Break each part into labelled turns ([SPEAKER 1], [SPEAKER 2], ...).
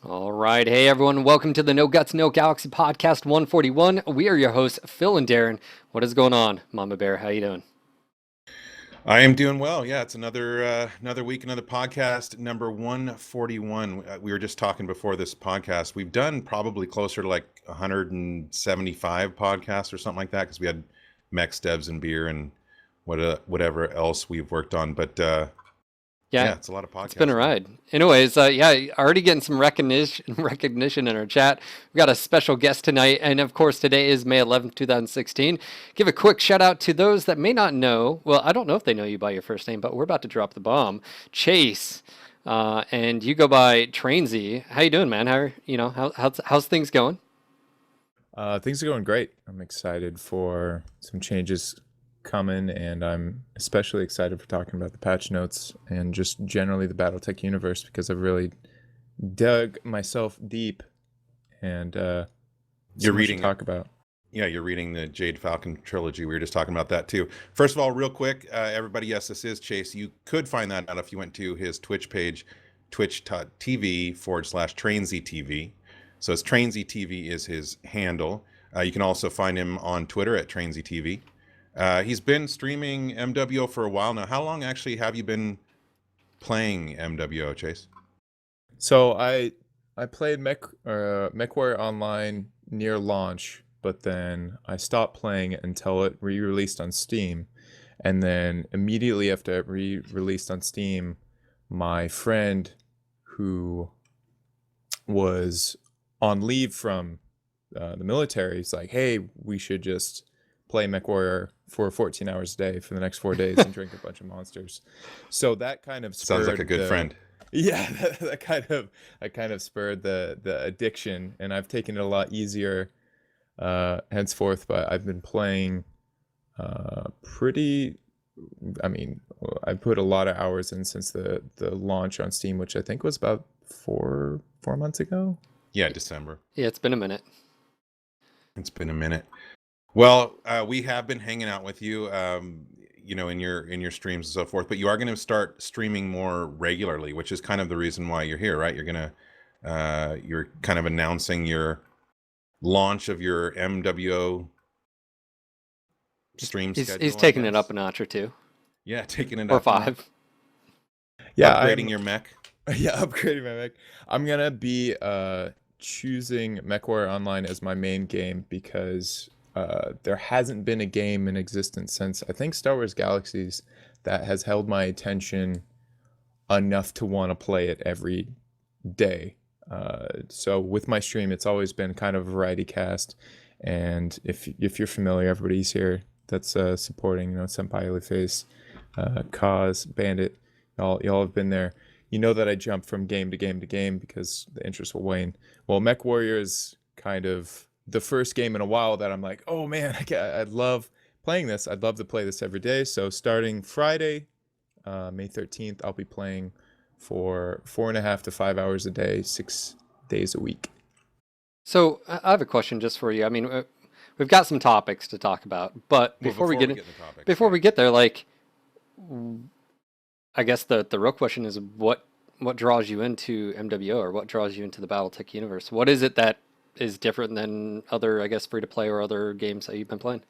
[SPEAKER 1] All right. Hey, everyone. Welcome to the No Guts, No Galaxy podcast 141. We are your hosts, Phil and Daeron. What is going on, Mama Bear? How you doing?
[SPEAKER 2] I am doing well. Yeah, it's another week, another podcast, number 141. We were just talking before this podcast. We've done probably closer to like 175 podcasts or something like that because we had mechs, devs, and beer and whatever else we've worked on. But
[SPEAKER 1] Yeah,
[SPEAKER 2] yeah, it's a lot of
[SPEAKER 1] it's been a
[SPEAKER 2] podcasts, man.
[SPEAKER 1] ride. Anyways, yeah, already getting some recognition in our chat. We've got a special guest tonight, and of course, today is May 11th, 2016. Give a quick shout out to those that may not know. Well, I don't know if they know you by your first name, but we're about to drop the bomb. Chase, and you go by Trainsy. How you doing, man? How's things going?
[SPEAKER 3] Things are going great. I'm excited for some changes coming, and I'm especially excited for talking about the patch notes and just generally the Battletech universe because I've really dug myself deep and so
[SPEAKER 2] You're
[SPEAKER 3] much to
[SPEAKER 2] reading,
[SPEAKER 3] talk about.
[SPEAKER 2] yeah, you're reading the Jade Falcon trilogy. We were just talking about that too. First of all, real quick, everybody, yes, this is Chase. You could find that out if you went to his Twitch page, twitch.tv/TrainsyTV. So it's TrainsyTV is his handle. You can also find him on Twitter at TrainsyTV. He's been streaming MWO for a while now. How long actually have you been playing MWO, Chase?
[SPEAKER 3] So I played MechWarrior Online near launch, but then I stopped playing it until it re-released on Steam. And then immediately after it re-released on Steam, my friend who was on leave from the military is like, hey, we should just play MechWarrior for 14 hours a day for the next 4 days and drink a bunch of monsters. So that kind of
[SPEAKER 2] Sounds like a
[SPEAKER 3] spurred
[SPEAKER 2] good friend.
[SPEAKER 3] yeah, that kind of spurred the addiction, and I've taken it a lot easier henceforth. But I've been playing pretty. I mean, I put a lot of hours in since the launch on Steam, which I think was about four months ago.
[SPEAKER 2] Yeah, December.
[SPEAKER 1] Yeah, it's been a minute.
[SPEAKER 2] It's been a minute. Well, we have been hanging out with you, in your streams and so forth. But you are going to start streaming more regularly, which is kind of the reason why you're here, right? You're kind of announcing your launch of your MWO stream schedule.
[SPEAKER 1] He's
[SPEAKER 2] I
[SPEAKER 1] taking it
[SPEAKER 2] guess.
[SPEAKER 1] up a notch or two
[SPEAKER 2] Yeah, taking it
[SPEAKER 1] or
[SPEAKER 2] up.
[SPEAKER 1] five.
[SPEAKER 3] Yeah,
[SPEAKER 2] upgrading your mech.
[SPEAKER 3] Yeah, upgrading my mech. I'm gonna be choosing MechWarrior Online as my main game because there hasn't been a game in existence since I think Star Wars Galaxies that has held my attention enough to want to play it every day. So with my stream, it's always been kind of a variety cast. And if you're familiar, everybody's here that's supporting, Senpai Face, Kaz, Bandit, y'all have been there. You know that I jump from game to game to game because the interest will wane. Well, MechWarrior is kind of the first game in a while that I'm like, oh man, I'd love playing this. I'd love to play this every day. So starting Friday, May 13th, I'll be playing for 4.5 to 5 hours a day, 6 days a week.
[SPEAKER 1] So I have a question just for you. I mean, we've got some topics to talk about, but before we get
[SPEAKER 2] into the topics,
[SPEAKER 1] before we get there, like, I guess the real question is what draws you into MWO, or what draws you into the BattleTech universe? What is it that is different than other, I guess, free to play or other games that you've been playing?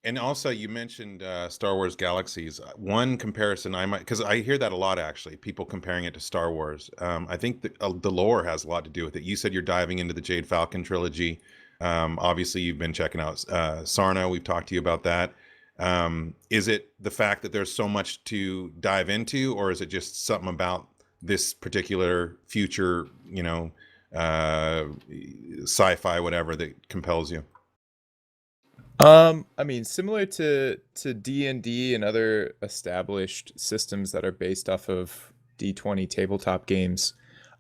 [SPEAKER 2] And also, you mentioned Star Wars Galaxies. One comparison I might, because I hear that a lot actually, people comparing it to Star Wars. I think the lore has a lot to do with it. You said you're diving into the Jade Falcon trilogy. Obviously, you've been checking out Sarna. We've talked to you about that. Is it the fact that there's so much to dive into, or is it just something about this particular future, sci-fi, whatever, that compels you?
[SPEAKER 3] I mean, similar to D&D and other established systems that are based off of D20 tabletop games,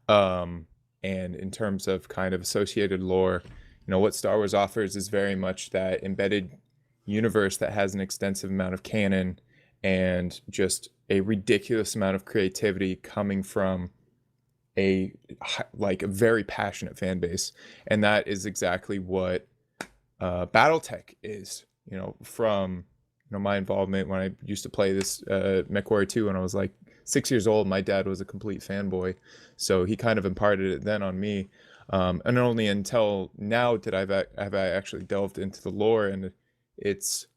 [SPEAKER 3] and in terms of kind of associated lore, what Star Wars offers is very much that embedded universe that has an extensive amount of canon and just a ridiculous amount of creativity coming from a very passionate fan base, and that is exactly what BattleTech is. From my involvement when I used to play this MechWarrior 2 when I was like 6 years old, my dad was a complete fanboy, so he kind of imparted it then on me. And only until now have I actually delved into the lore, and it's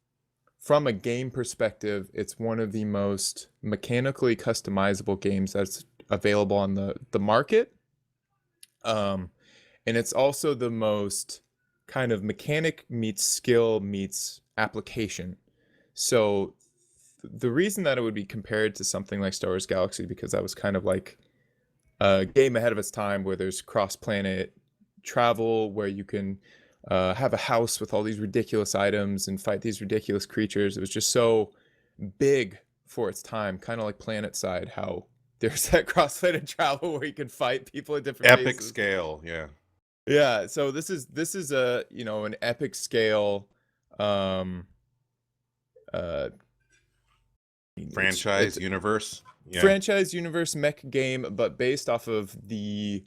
[SPEAKER 3] from a game perspective, it's one of the most mechanically customizable games that's available on the market. And it's also the most kind of mechanic meets skill meets application. So the reason that it would be compared to something like Star Wars Galaxy, because that was kind of like a game ahead of its time, where there's cross-planet travel, where you can have a house with all these ridiculous items and fight these ridiculous creatures. It was just so big for its time, kind of like PlanetSide, how there's that cross-planet travel where you can fight people at different
[SPEAKER 2] Epic
[SPEAKER 3] places.
[SPEAKER 2] scale, yeah.
[SPEAKER 3] Yeah, so this is a, you know, an epic scale um uh
[SPEAKER 2] Franchise
[SPEAKER 3] it's
[SPEAKER 2] universe. Yeah.
[SPEAKER 3] franchise universe mech game, but based off of the,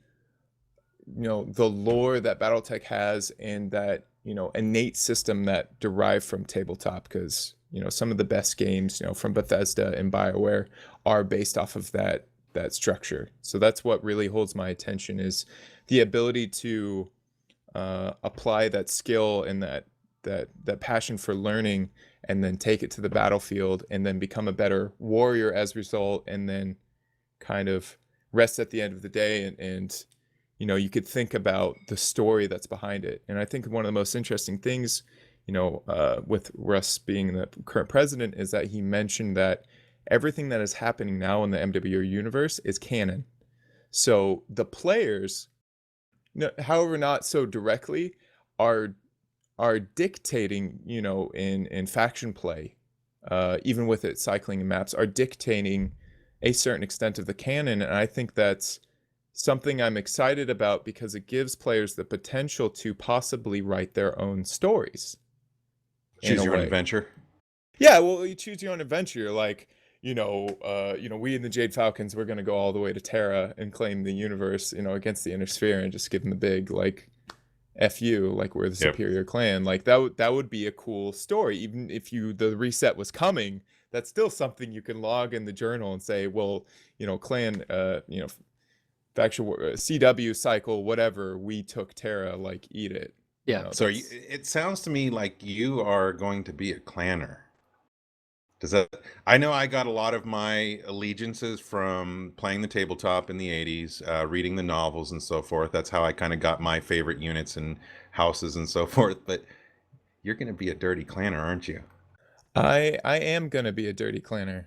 [SPEAKER 3] you know, the lore that Battletech has, and that, you know, innate system that derived from tabletop, because, you know, some of the best games, you know, from Bethesda and BioWare are based off of that structure. So that's what really holds my attention, is the ability to apply that skill and that passion for learning, and then take it to the battlefield, and then become a better warrior as a result, and then kind of rest at the end of the day, and you know, you could think about the story that's behind it. And I think one of the most interesting things, you know, with Russ being the current president, is that he mentioned that everything that is happening now in the MWO universe is canon. So the players, however, not so directly, are dictating, you know, in faction play, even with it cycling in maps, are dictating a certain extent of the canon. And I think that's something I'm excited about, because it gives players the potential to possibly write their own stories.
[SPEAKER 2] Choose your own adventure.
[SPEAKER 3] Yeah, well, you choose your own adventure. Like, you know, we in the Jade Falcons, we're gonna go all the way to Terra and claim the universe, you know, against the Inner Sphere, and just give them the big, like, F you, like, we're the superior clan. Like, that would be a cool story. Even if the reset was coming, that's still something you can log in the journal and say, well, you know, clan, you know, faction CW cycle, whatever, we took Terra, like, eat it.
[SPEAKER 1] Yeah.
[SPEAKER 3] You know,
[SPEAKER 2] So it sounds to me like you are going to be a clanner. Does that? I know I got a lot of my allegiances from playing the tabletop in the 80s, reading the novels and so forth. That's how I kind of got my favorite units and houses and so forth. But you're going to be a dirty clanner, aren't you?
[SPEAKER 3] I am gonna be a dirty clanner.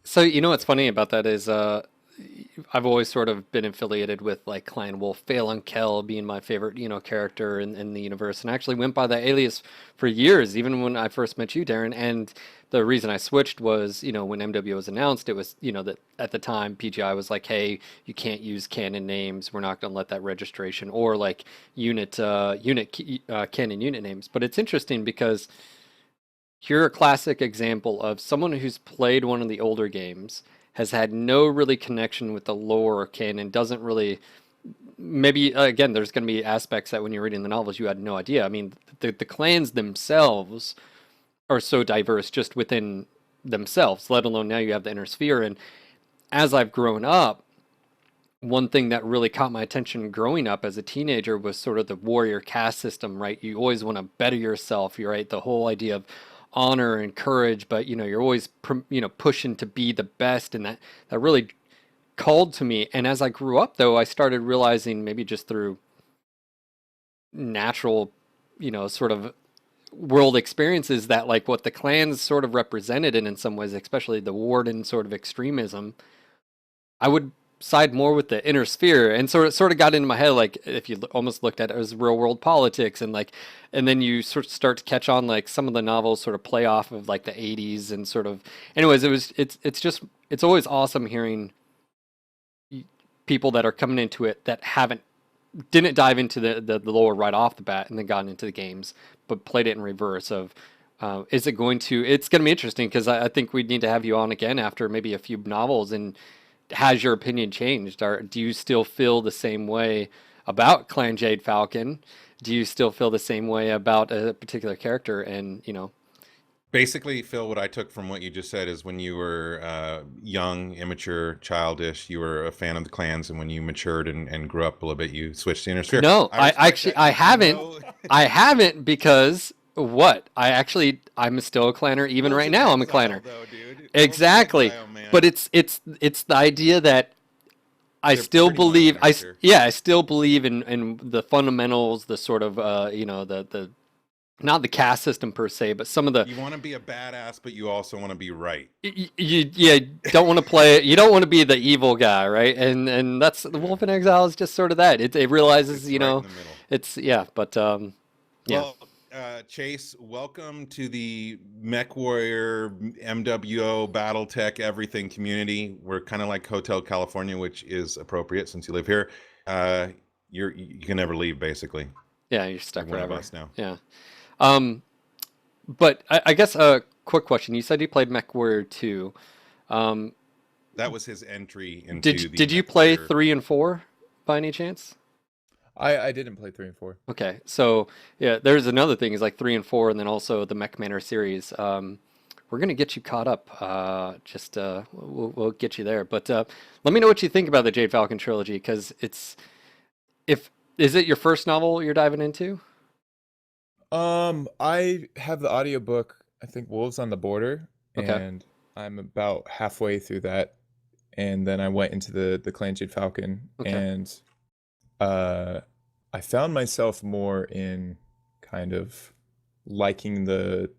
[SPEAKER 1] So you know what's funny about that is I've always sort of been affiliated with like Clan Wolf, Phelan Kell being my favorite, you know, character in the universe, and I actually went by that alias for years, even when I first met you, Daeron. And the reason I switched was, you know, when MW was announced, it was, you know, that at the time PGI was like, hey, you can't use canon names. We're not going to let that registration, or like canon unit names. But it's interesting because you're a classic example of someone who's played one of the older games, has had no really connection with the lore or canon, doesn't really. Maybe again, there's going to be aspects that when you're reading the novels you had no idea. I mean, the clans themselves are so diverse just within themselves, let alone now you have the inner sphere. And as I've grown up, one thing that really caught my attention growing up as a teenager was sort of the warrior caste system, right? You always want to better yourself, you're right. The whole idea of honor and courage, but you know, you're always pushing to be the best, and that really called to me. And as I grew up, though, I started realizing, maybe just through natural, you know, sort of world experiences, that like what the clans sort of represented, and in some ways, especially the warden sort of extremism, I would side more with the inner sphere. And sort of got into my head, like if you almost looked at it as real world politics, and like, and then you sort of start to catch on, like some of the novels sort of play off of like the 80s, and sort of, anyways, it's always awesome hearing people that are coming into it that didn't dive into the lore right off the bat and then gotten into the games, but played it in reverse of, it's going to be interesting, because I think we need to have you on again after maybe a few novels. And has your opinion changed? Or do you still feel the same way about Clan Jade Falcon? Do you still feel the same way about a particular character? And, you know,
[SPEAKER 2] Basically, Phil, what I took from what you just said is when you were young, immature, childish, you were a fan of the clans, and when you matured and grew up a little bit, you switched to Innersphere.
[SPEAKER 1] No,
[SPEAKER 2] I
[SPEAKER 1] I
[SPEAKER 2] respect
[SPEAKER 1] actually
[SPEAKER 2] that.
[SPEAKER 1] I
[SPEAKER 2] You
[SPEAKER 1] haven't.
[SPEAKER 2] know,
[SPEAKER 1] I haven't because what? I'm still a clanner even
[SPEAKER 2] Wolves
[SPEAKER 1] right
[SPEAKER 2] in
[SPEAKER 1] now. I'm a
[SPEAKER 2] exile,
[SPEAKER 1] clanner.
[SPEAKER 2] though, dude. Wolves in
[SPEAKER 1] Exactly.
[SPEAKER 2] exile, man.
[SPEAKER 1] But it's the idea that I
[SPEAKER 2] They're
[SPEAKER 1] still
[SPEAKER 2] pretty
[SPEAKER 1] believe
[SPEAKER 2] master.
[SPEAKER 1] yeah, I still believe in the fundamentals, the sort of the not the caste system per se, but some of the
[SPEAKER 2] You want to be a badass, but you also want to be right.
[SPEAKER 1] you don't want to play it. You don't want to be the evil guy, right? And that's the
[SPEAKER 2] Yeah,
[SPEAKER 1] Wolf in Exile is just sort of that. It realizes,
[SPEAKER 2] it's right in the middle.
[SPEAKER 1] it's yeah, but yeah.
[SPEAKER 2] Well, Chase, welcome to the Mech Warrior, MWO, Battletech, everything community. We're kind of like Hotel California, which is appropriate since you live here. Uh, you can never leave, basically.
[SPEAKER 1] Yeah, you're stuck
[SPEAKER 2] You're one of
[SPEAKER 1] forever.
[SPEAKER 2] us now.
[SPEAKER 1] Yeah. Um, but I guess a quick question. You said you played Mech Warrior 2. Um,
[SPEAKER 2] That was his entry
[SPEAKER 1] did
[SPEAKER 2] into the
[SPEAKER 1] did you
[SPEAKER 2] Mech
[SPEAKER 1] play
[SPEAKER 2] Warrior.
[SPEAKER 1] 3 and 4 by any chance?
[SPEAKER 3] I didn't play 3 and 4.
[SPEAKER 1] Okay, so yeah, there's another thing is like 3 and 4, and then also the Mech Manor series. We're gonna get you caught up. We'll get you there. But let me know what you think about the Jade Falcon trilogy, because if is it your first novel you're diving into?
[SPEAKER 3] I have the audiobook, I think Wolves on the Border,
[SPEAKER 1] Okay,
[SPEAKER 3] and I'm about halfway through that. And then I went into the Clan Jade Falcon,
[SPEAKER 1] okay.
[SPEAKER 3] and uh I found myself more in kind of liking the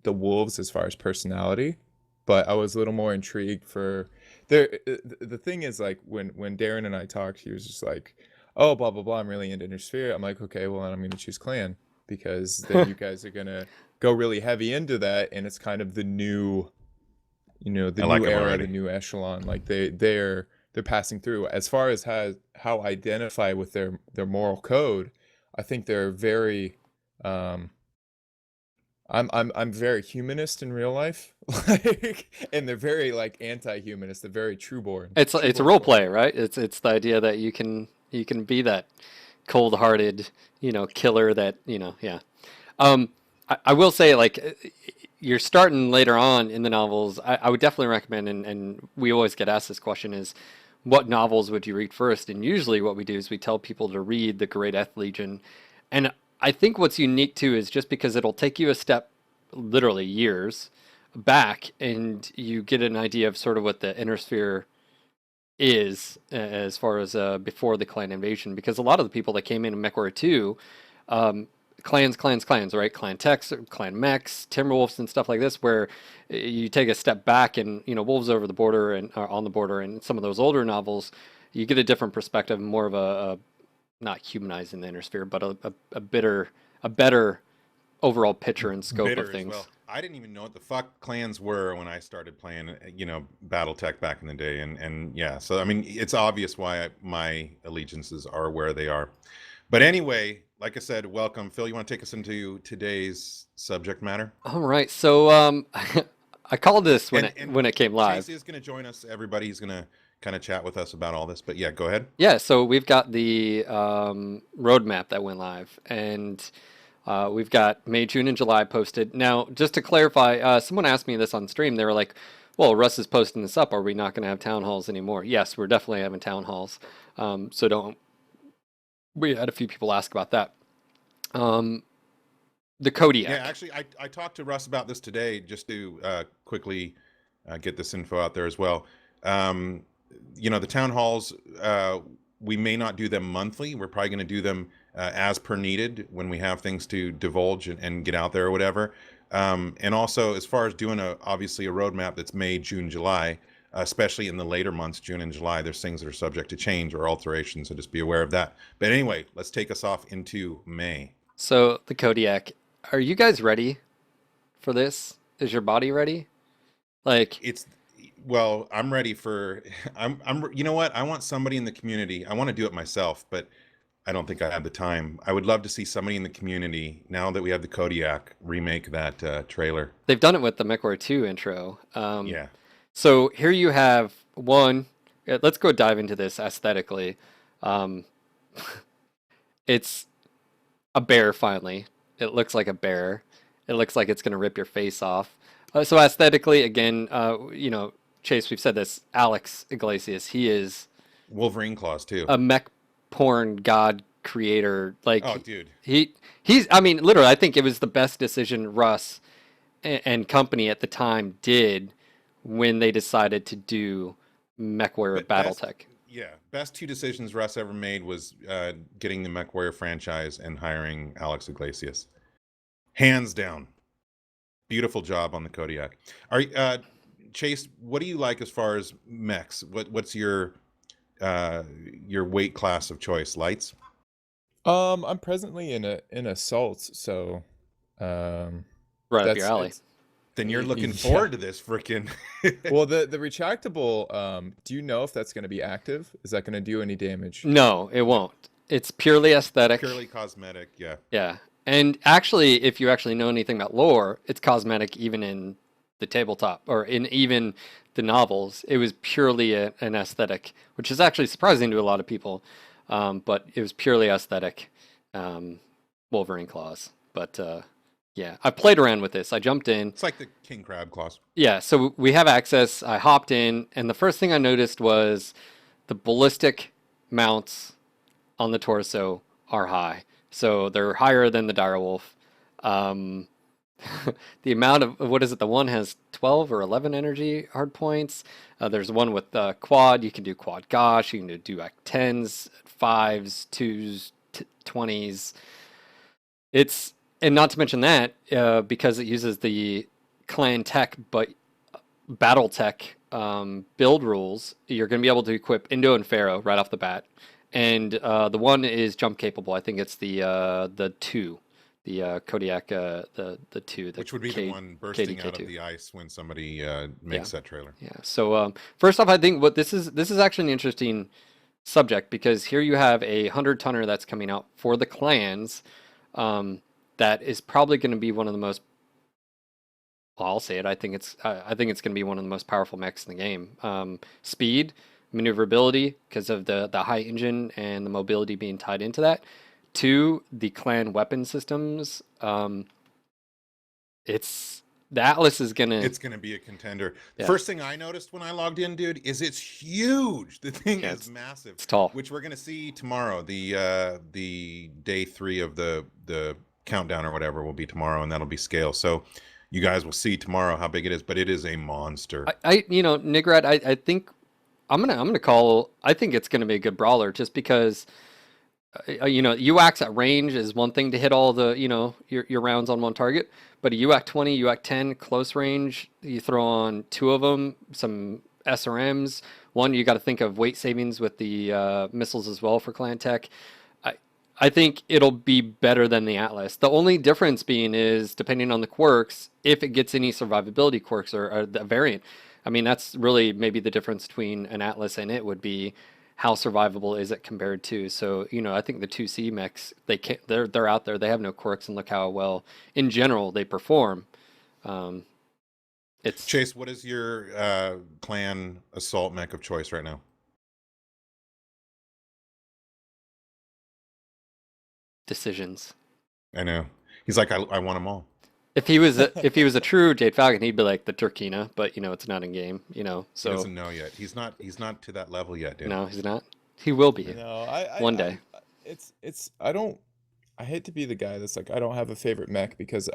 [SPEAKER 3] wolves as far as personality, but I was a little more intrigued for the thing is, like, when Daeron and I talked, he was just like, oh, blah blah blah, I'm really into Intersphere. I'm like, okay, well, then I'm gonna choose clan, because then you guys are gonna go really heavy into that, and it's kind of the new, the
[SPEAKER 2] I like
[SPEAKER 3] new
[SPEAKER 2] him
[SPEAKER 3] era, the
[SPEAKER 2] already.
[SPEAKER 3] new echelon. Like they're passing through as far as how I identify with their moral code. I think they're very um I'm very humanist in real life, like, and they're very, like, anti-humanist. They're very
[SPEAKER 1] It's a
[SPEAKER 3] trueborn
[SPEAKER 1] role play,
[SPEAKER 3] soldiers.
[SPEAKER 1] right? It's the idea that you can be that cold-hearted, killer that, yeah. I will say, like, you're starting later on in the novels. I would definitely recommend, and we always get asked this question is, what novels would you read first? And usually what we do is we tell people to read The Great Eth Legion. And I think what's unique too is just because it'll take you a step, literally years, back, and you get an idea of sort of what the inner sphere is as far as before the clan invasion, because a lot of the people that came in MechWarrior 2, um, clans, right? Clan Techs, Clan Mechs, Timberwolves, and stuff like this, where you take a step back and, Wolves Over the Border and On the Border and some of those older novels, you get a different perspective, more of a not humanizing the inner sphere, but a better overall picture and scope of
[SPEAKER 2] Bitter as well.
[SPEAKER 1] things.
[SPEAKER 2] I didn't even know what the fuck clans were when I started playing, BattleTech back in the day, and yeah. So I mean, it's obvious why my allegiances are where they are. But anyway, like I said, welcome, Phil. You want to take us into today's subject matter?
[SPEAKER 1] All right, so I called this
[SPEAKER 2] And
[SPEAKER 1] when it came
[SPEAKER 2] Chase
[SPEAKER 1] live.
[SPEAKER 2] is going to join us. Everybody, he's going to kind of chat with us about all this. But yeah, go ahead.
[SPEAKER 1] Yeah, so we've got the roadmap that went live, and we've got May, June, and July posted. Now, just to clarify, someone asked me this on stream. They were like, well, Russ is posting this up. Are we not going to have town halls anymore? Yes, we're definitely having town halls. So don't. We had a few people ask about that. The
[SPEAKER 2] Yeah,
[SPEAKER 1] Kodiak.
[SPEAKER 2] actually, I talked to Russ about this today, just to quickly get this info out there as well. Um, the town halls, we may not do them monthly. We're probably going to do them as per needed when we have things to divulge and get out there or whatever. And also, as far as doing obviously a roadmap that's May, June, July, especially in the later months, June and July, there's things that are subject to change or alteration, so just be aware of that. But anyway, let's take us off into May.
[SPEAKER 1] So the Kodiak. Are you guys ready for this? Is your body ready? Like,
[SPEAKER 2] It's Well, I'm ready for you know what? I want somebody in the community. I want to do it myself, but I don't think I have the time. I would love to see somebody in the community, now that we have the Kodiak, remake that trailer.
[SPEAKER 1] they've done it with the MechWarrior 2 intro.
[SPEAKER 2] Yeah.
[SPEAKER 1] So here you have one. Let's go dive into this aesthetically. Um, it's a bear finally. It looks like a bear, It looks like it's going to rip your face off. So aesthetically, again, Chase, we've said this. Alex Iglesias, he is
[SPEAKER 2] Wolverine claws too.
[SPEAKER 1] a mech porn god creator. Like
[SPEAKER 2] Oh, dude.
[SPEAKER 1] he's. I mean, literally, I think it was the best decision Russ and company at the time did when they decided to do MechWarrior Battletech.
[SPEAKER 2] Best two decisions Russ ever made was getting the MechWarrior franchise and hiring Alex Iglesias. Hands down. Beautiful job on the Kodiak. Chase, what do you like as far as mechs? What's your weight class of choice? Lights?
[SPEAKER 3] I'm presently in assaults, so
[SPEAKER 1] Right up your alley.
[SPEAKER 2] Then you're looking forward to this freaking.
[SPEAKER 3] Well, the retractable, do you know if that's going to be active? Is that going to do any damage?
[SPEAKER 1] No, it won't. It's purely aesthetic.
[SPEAKER 2] Purely cosmetic, yeah.
[SPEAKER 1] Yeah. And actually, if you actually know anything about lore, it's cosmetic even in the tabletop or in even the novels. It was purely an aesthetic, which is actually surprising to a lot of people. But it was purely aesthetic, Wolverine claws. But yeah, I played around with this. I jumped in.
[SPEAKER 2] It's like the king crab claws.
[SPEAKER 1] Yeah, so we have access. I hopped in, and the first thing I noticed was the ballistic mounts on the torso are high. So they're higher than the direwolf. The amount of, what is it? The one has 12 or 11 energy hard points. There's one with quad. You can do quad gosh. You can do like 10s, 5s, 2s, 20s. And not to mention that, because it uses the clan tech, but Battletech build rules, you're going to be able to equip Indo and Pharaoh right off the bat. And the one is jump capable. I think it's the 2, the Kodiak, the 2.
[SPEAKER 2] Which would be the one bursting out of the ice when somebody makes that trailer.
[SPEAKER 1] Yeah. So first off, I think what this is actually an interesting subject, because here you have a 100-tonner that's coming out for the clans. That is probably going to be one of the most. Well, I'll say it. I think it's going to be one of the most powerful mechs in the game. Speed, maneuverability, because of the high engine and the mobility being tied into that. 2, the clan weapon systems. The Atlas is gonna.
[SPEAKER 2] It's gonna be a contender.
[SPEAKER 1] Yeah.
[SPEAKER 2] First thing I noticed when I logged in, dude, is it's huge. The thing is massive.
[SPEAKER 1] It's tall.
[SPEAKER 2] Which we're gonna see tomorrow. The day 3 of the countdown or whatever will be tomorrow, and that'll be scale. So you guys will see tomorrow how big it is, but it is a monster.
[SPEAKER 1] Nigrad, I think I'm gonna call. I think it's gonna be a good brawler, just because. UACs at range is one thing to hit all the your rounds on one target, but a UAC 20, UAC 10 close range, you throw on 2 of them, some SRMs. One, you got to think of weight savings with the missiles as well for clan tech. I think it'll be better than the Atlas. The only difference being is, depending on the quirks, if it gets any survivability quirks or the variant. I mean, that's really maybe the difference between an Atlas and it would be how survivable is it compared to. So, I think the 2C mechs, they're out there. They have no quirks, and look how well, in general, they perform.
[SPEAKER 2] Chase, what is your clan assault mech of choice right now?
[SPEAKER 1] Decisions.
[SPEAKER 2] I know. He's like, I want them all.
[SPEAKER 1] If he was a true Jade Falcon, he'd be like the Turkina, but it's not in game. So
[SPEAKER 2] he doesn't know yet. He's not to that level yet, dude.
[SPEAKER 1] No, he's not. He will be.
[SPEAKER 3] No,
[SPEAKER 1] one day.
[SPEAKER 3] I hate to be the guy that's like, I don't have a favorite mech, because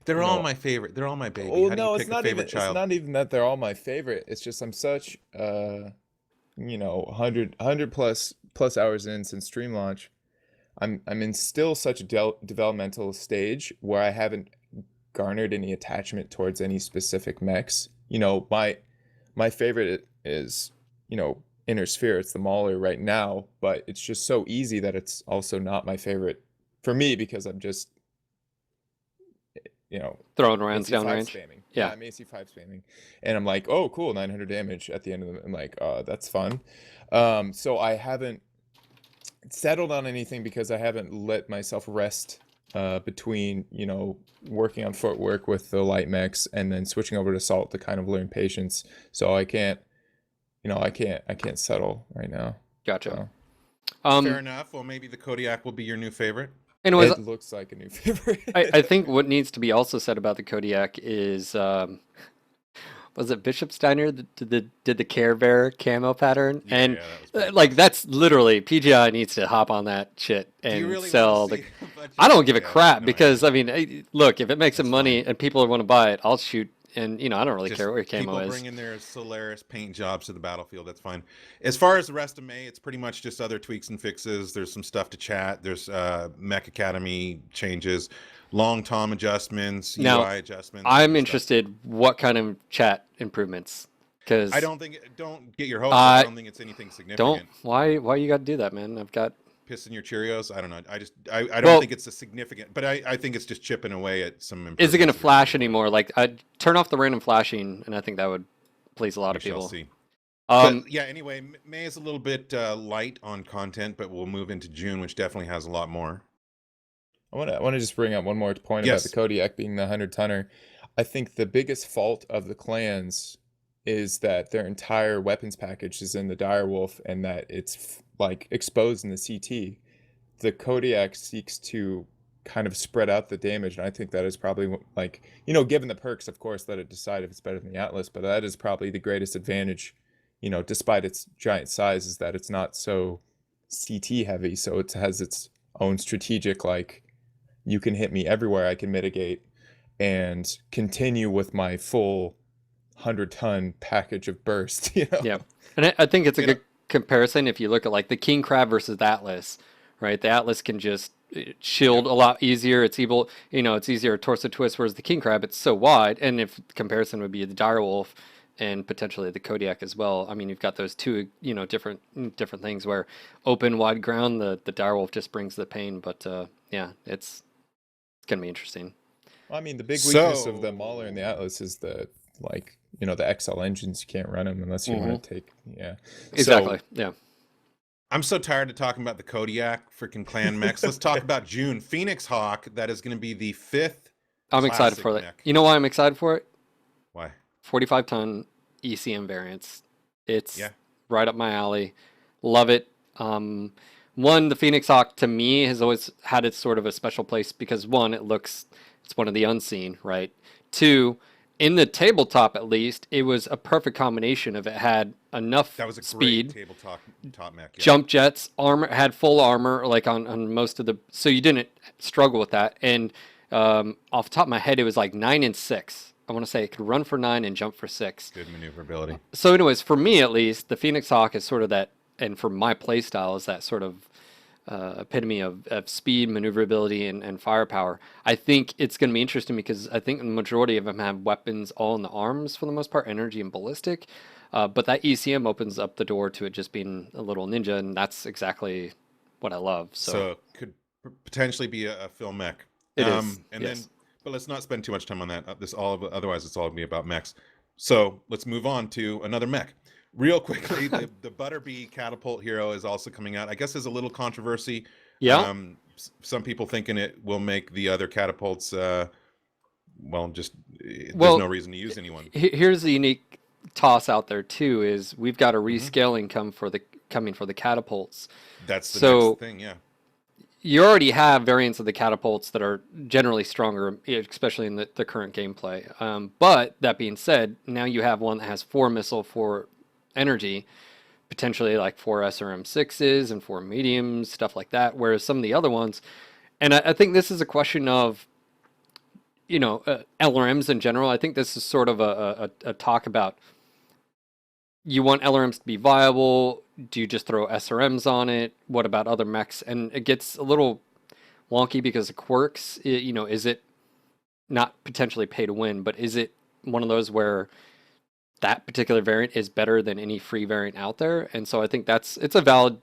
[SPEAKER 2] they're all my favorite. They're all my baby.
[SPEAKER 3] Oh,
[SPEAKER 2] How do
[SPEAKER 3] no,
[SPEAKER 2] you
[SPEAKER 3] it's
[SPEAKER 2] pick
[SPEAKER 3] not
[SPEAKER 2] a
[SPEAKER 3] even.
[SPEAKER 2] favorite child?
[SPEAKER 3] It's not even that they're all my favorite. It's just I'm such 100 plus hours in since stream launch. I'm in still such a developmental stage where I haven't garnered any attachment towards any specific mechs. My favorite is Inner Sphere. It's the Mauler right now, but it's just so easy that it's also not my favorite for me, because I'm just
[SPEAKER 1] throwing rounds down range.
[SPEAKER 3] Spamming.
[SPEAKER 1] Yeah,
[SPEAKER 3] I'm AC5 spamming, and I'm like, oh cool, 900 damage at the end of them. I'm like, that's fun. So I haven't settled on anything because I haven't let myself rest between working on footwork with the light mechs and then switching over to assault to kind of learn patience. So I can't settle right now.
[SPEAKER 1] Gotcha.
[SPEAKER 2] Fair enough. Well, maybe the Kodiak will be your new favorite.
[SPEAKER 1] Anyways,
[SPEAKER 3] It looks like a new favorite.
[SPEAKER 1] I think what needs to be also said about the Kodiak is, was it Bishop Steiner that did the Care Bear camo pattern?
[SPEAKER 2] Yeah,
[SPEAKER 1] And
[SPEAKER 2] that was pretty
[SPEAKER 1] like
[SPEAKER 2] awesome.
[SPEAKER 1] that's literally PGI needs to hop on that shit
[SPEAKER 2] Do you
[SPEAKER 1] and
[SPEAKER 2] really want
[SPEAKER 1] sell
[SPEAKER 2] to
[SPEAKER 1] the.
[SPEAKER 2] see a bunch
[SPEAKER 1] I
[SPEAKER 2] of
[SPEAKER 1] don't give a
[SPEAKER 2] yeah,
[SPEAKER 1] crap
[SPEAKER 2] no, I
[SPEAKER 1] because
[SPEAKER 2] know.
[SPEAKER 1] I mean, look, if it makes some
[SPEAKER 2] That's
[SPEAKER 1] money
[SPEAKER 2] fine.
[SPEAKER 1] and people want to buy it, I'll shoot. And I don't really care
[SPEAKER 2] Just
[SPEAKER 1] what your camo
[SPEAKER 2] people
[SPEAKER 1] is.
[SPEAKER 2] bringing their Solaris paint jobs to the battlefield. That's fine. As far as the rest of May, it's pretty much just other tweaks and fixes. There's some stuff to chat. There's Mech Academy changes, long Tom adjustments,
[SPEAKER 1] Now,
[SPEAKER 2] UI adjustments,
[SPEAKER 1] I'm
[SPEAKER 2] and stuff.
[SPEAKER 1] interested. What kind of chat improvements?
[SPEAKER 2] I
[SPEAKER 1] Because
[SPEAKER 2] don't get your hopes up. I
[SPEAKER 1] I
[SPEAKER 2] don't think it's anything
[SPEAKER 1] don't.
[SPEAKER 2] significant.
[SPEAKER 1] Why you got to do that, man? I've got.
[SPEAKER 2] Pissing your Cheerios. I don't know. I don't
[SPEAKER 1] Well,
[SPEAKER 2] think it's a significant, but I think it's just chipping away at some
[SPEAKER 1] is it going to
[SPEAKER 2] improvements that are gonna
[SPEAKER 1] flash
[SPEAKER 2] be
[SPEAKER 1] anymore? Like, I turn off the random flashing, and I think that would please a lot
[SPEAKER 2] we
[SPEAKER 1] of
[SPEAKER 2] shall
[SPEAKER 1] people.
[SPEAKER 2] see.
[SPEAKER 1] Um,
[SPEAKER 2] But yeah, anyway, May is a little bit light on content, but we'll move into June, which definitely has a lot more.
[SPEAKER 3] I want to just bring up one more point about the
[SPEAKER 2] Yes.
[SPEAKER 3] Kodiak being the 100-tonner. I think the biggest fault of the clans is that their entire weapons package is in the Direwolf and that it's like exposed in the CT. The Kodiak seeks to kind of spread out the damage, and I think that is probably like, given the perks, of course, let it decide if it's better than the Atlas, but that is probably the greatest advantage, despite its giant size, is that it's not so CT heavy, so it has its own strategic, like, you can hit me everywhere, I can mitigate and continue with my full 100-ton package of burst,
[SPEAKER 1] yeah, and I think it's a
[SPEAKER 2] You know,
[SPEAKER 1] good comparison if you look at like the King Crab versus the Atlas, right? The Atlas can just shield
[SPEAKER 2] yep.
[SPEAKER 1] a lot easier. It's able, it's easier torso twist, whereas the King Crab it's so wide. And if comparison would be the Direwolf and potentially the Kodiak as well. I mean, you've got those two, different things where open wide ground, the Direwolf just brings the pain. But yeah, it's gonna be interesting.
[SPEAKER 3] Well, I mean, the big weakness of the
[SPEAKER 2] So
[SPEAKER 3] Mauler and the Atlas is the, like, the XL engines. You can't run them unless you
[SPEAKER 1] Hmm.
[SPEAKER 3] want to take, yeah.
[SPEAKER 1] Exactly.
[SPEAKER 3] So,
[SPEAKER 1] Yeah.
[SPEAKER 2] I'm so tired of talking about the Kodiak freaking clan mechs. Let's talk about June. Phoenix Hawk, that is going to be the 5th
[SPEAKER 1] I'm excited
[SPEAKER 2] classic
[SPEAKER 1] for that.
[SPEAKER 2] mech.
[SPEAKER 1] You know why I'm excited for it?
[SPEAKER 2] Why?
[SPEAKER 1] 45-ton ECM variants. It's
[SPEAKER 2] Yeah.
[SPEAKER 1] right up my alley. Love it. One, the Phoenix Hawk to me has always had its sort of a special place because one, it's one of the unseen, right? Two, in the tabletop at least, it was a perfect combination of it had enough
[SPEAKER 2] That was a great
[SPEAKER 1] speed,
[SPEAKER 2] tabletop top mech. Yeah.
[SPEAKER 1] jump jets, armor, had full armor like on most of the, so you didn't struggle with that. And off the top of my head, it was like 9 and 6. I want to say it could run for 9 and jump for 6.
[SPEAKER 2] Good maneuverability.
[SPEAKER 1] So, anyways, for me at least, the Phoenix Hawk is sort of that, and for my playstyle is that sort of epitome of speed, maneuverability, and firepower. I think it's going to be interesting because I think the majority of them have weapons all in the arms for the most part, energy and ballistic. But that ECM opens up the door to it just being a little ninja, and that's exactly what I love.
[SPEAKER 2] So it could potentially be a film mech.
[SPEAKER 1] It is,
[SPEAKER 2] And
[SPEAKER 1] yes.
[SPEAKER 2] then, but let's not spend too much time on that. Otherwise it's all gonna be about mechs. So let's move on to another mech. Real quickly, the Butterbee catapult hero is also coming out. I guess there's a little controversy.
[SPEAKER 1] Yeah.
[SPEAKER 2] Some people thinking it will make the other catapults. There's
[SPEAKER 1] Well,
[SPEAKER 2] no reason to use anyone.
[SPEAKER 1] Here's the unique toss out there too: is we've got a
[SPEAKER 2] Mhm.
[SPEAKER 1] rescaling coming for the catapults.
[SPEAKER 2] That's the
[SPEAKER 1] So
[SPEAKER 2] next thing. Yeah.
[SPEAKER 1] you already have variants of the catapults that are generally stronger, especially in the current gameplay. But that being said, now you have one that has 4 missile, 4 energy, potentially like 4 SRM6s and 4 mediums, stuff like that. Whereas some of the other ones, and I think this is a question of, LRMs in general. I think this is sort of a talk about, you want LRMs to be viable. Do you just throw SRMs on it? What about other mechs? And it gets a little wonky because of quirks. Is it not potentially pay to win, but is it one of those where that particular variant is better than any free variant out there? And so I think it's a valid,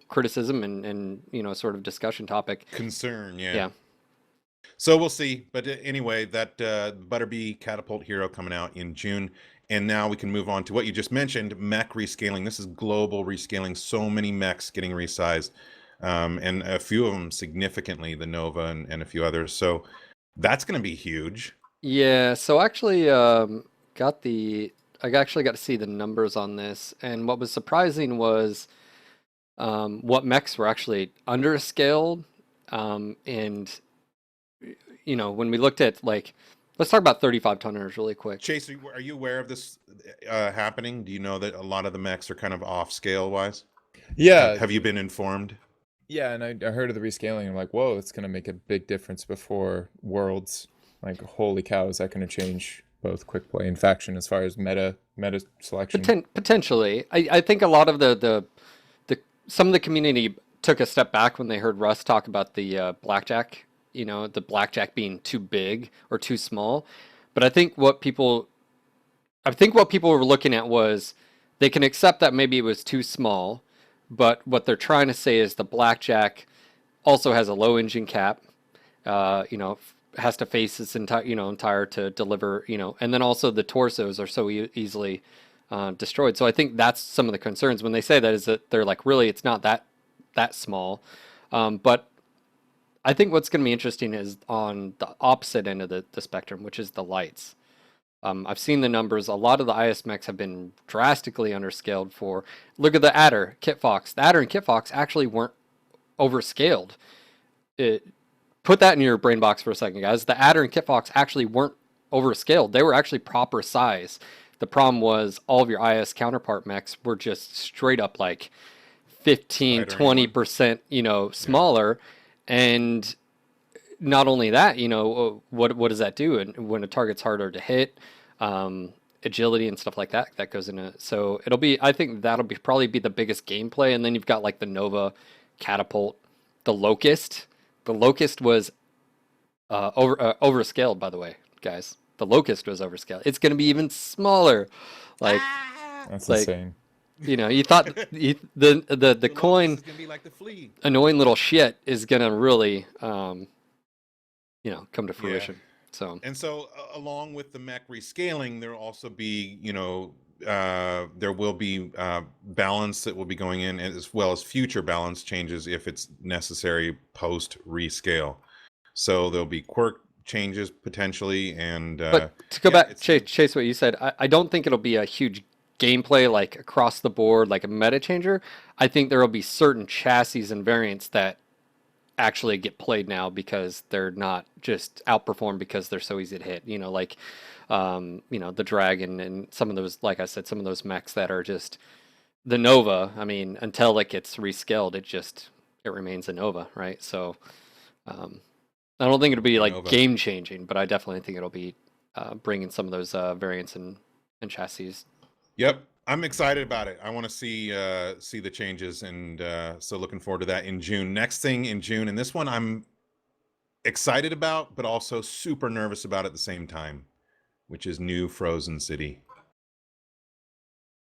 [SPEAKER 1] criticism and sort of discussion topic.
[SPEAKER 2] Concern. Yeah.
[SPEAKER 1] Yeah.
[SPEAKER 2] So we'll see. But anyway, that Butterbee catapult hero coming out in June. And now we can move on to what you just mentioned, mech rescaling. This is global rescaling. So many mechs getting resized. And a few of them significantly, the Nova and a few others. So that's going to be huge.
[SPEAKER 1] Yeah. So actually, I actually got to see the numbers on this. And what was surprising was what mechs were actually underscaled And when we looked at like, let's talk about 35 tonners really quick.
[SPEAKER 2] Chase, are you aware of this happening? Do you know that a lot of the mechs are kind of off scale wise?
[SPEAKER 3] Yeah,
[SPEAKER 2] Have you been informed?
[SPEAKER 3] yeah, and I heard of the rescaling. I'm like, whoa, it's gonna make a big difference before Worlds. Like, holy cow, is that gonna change both quick play and faction as far as meta selection?
[SPEAKER 1] Potentially, I think a lot of the some of the community took a step back when they heard Russ talk about the blackjack. The blackjack being too big or too small. But I think what people were looking at was they can accept that maybe it was too small, but what they're trying to say is the blackjack also has a low engine cap. Has to face its entire to deliver. And then also the torsos are so easily destroyed. So I think that's some of the concerns when they say that, is that they're like, really, it's not that small. But I think what's going to be interesting is on the opposite end of the spectrum, which is the lights. I've seen the numbers. A lot of the IS mechs have been drastically underscaled for. Look at the Adder, Kit Fox. The Adder and Kit Fox actually weren't overscaled. Put that in your brain box for a second, guys. The Adder and Kit Fox actually weren't overscaled. They were actually proper size. The problem was all of your IS counterpart mechs were just straight up like 15, 20%, smaller. And not only that, what does that do? And when a target's harder to hit, agility and stuff like that goes into it. So I think that'll probably be the biggest gameplay. And then you've got like the Nova, Catapult, the Locust. The Locust was overscaled, by the way, guys. The Locust was overscaled. It's going to be even smaller. Like,
[SPEAKER 3] That's
[SPEAKER 1] like,
[SPEAKER 3] insane.
[SPEAKER 1] You thought the coin,
[SPEAKER 2] is gonna be like the flea.
[SPEAKER 1] annoying little shit, is going to really, come to fruition.
[SPEAKER 2] Yeah. So along with the mech rescaling, there will also be, there will be balance that will be going in, as well as future balance changes if it's necessary post rescale. So there'll be quirk changes potentially, and
[SPEAKER 1] but to go back, Chase, what you said, I don't think it'll be a huge gameplay like across the board, like a meta changer. I think there will be certain chassis and variants that actually get played now because they're not just outperformed because they're so easy to hit. The Dragon and some of those, like I said, some of those mechs that are just the Nova. I mean, until it gets rescaled, it remains a Nova, right? So I don't think it'll be like game changing, but I definitely think it'll be bringing some of those variants and chassis.
[SPEAKER 2] Yep, I'm excited about it. I want to see the changes, and so looking forward to that in June. Next thing in June, and this one I'm excited about, but also super nervous about at the same time, which is New Frozen City.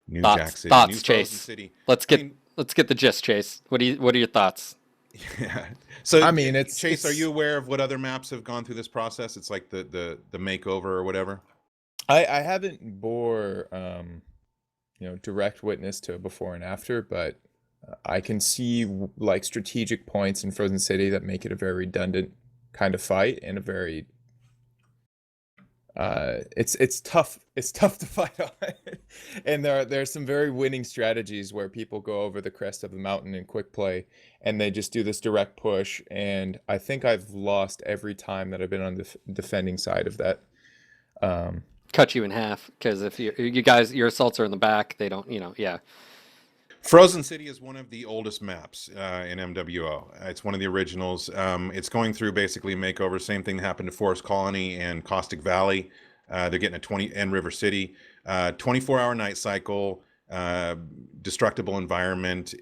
[SPEAKER 2] New Jack City.
[SPEAKER 1] Thoughts,
[SPEAKER 2] New
[SPEAKER 1] Chase.
[SPEAKER 2] Frozen City.
[SPEAKER 1] Let's get the gist, Chase. What are your thoughts?
[SPEAKER 2] Yeah. So
[SPEAKER 3] I mean,
[SPEAKER 2] Chase, are you aware of what other maps have gone through this process? It's like the makeover or whatever.
[SPEAKER 3] I haven't bore direct witness to a before and after, but I can see like strategic points in Frozen City that make it a very redundant kind of fight, and a very it's tough to fight on. And there's some very winning strategies where people go over the crest of the mountain in quick play and they just do this direct push, and I think I've lost every time that I've been on the defending side of that.
[SPEAKER 1] Cut you in half, because if you guys, your assaults are in the back, they don't, yeah.
[SPEAKER 2] Frozen City is one of the oldest maps in MWO. It's one of the originals. It's going through basically makeover. Same thing happened to Forest Colony and Caustic Valley. They're getting and River City. 24-hour night cycle, destructible environment,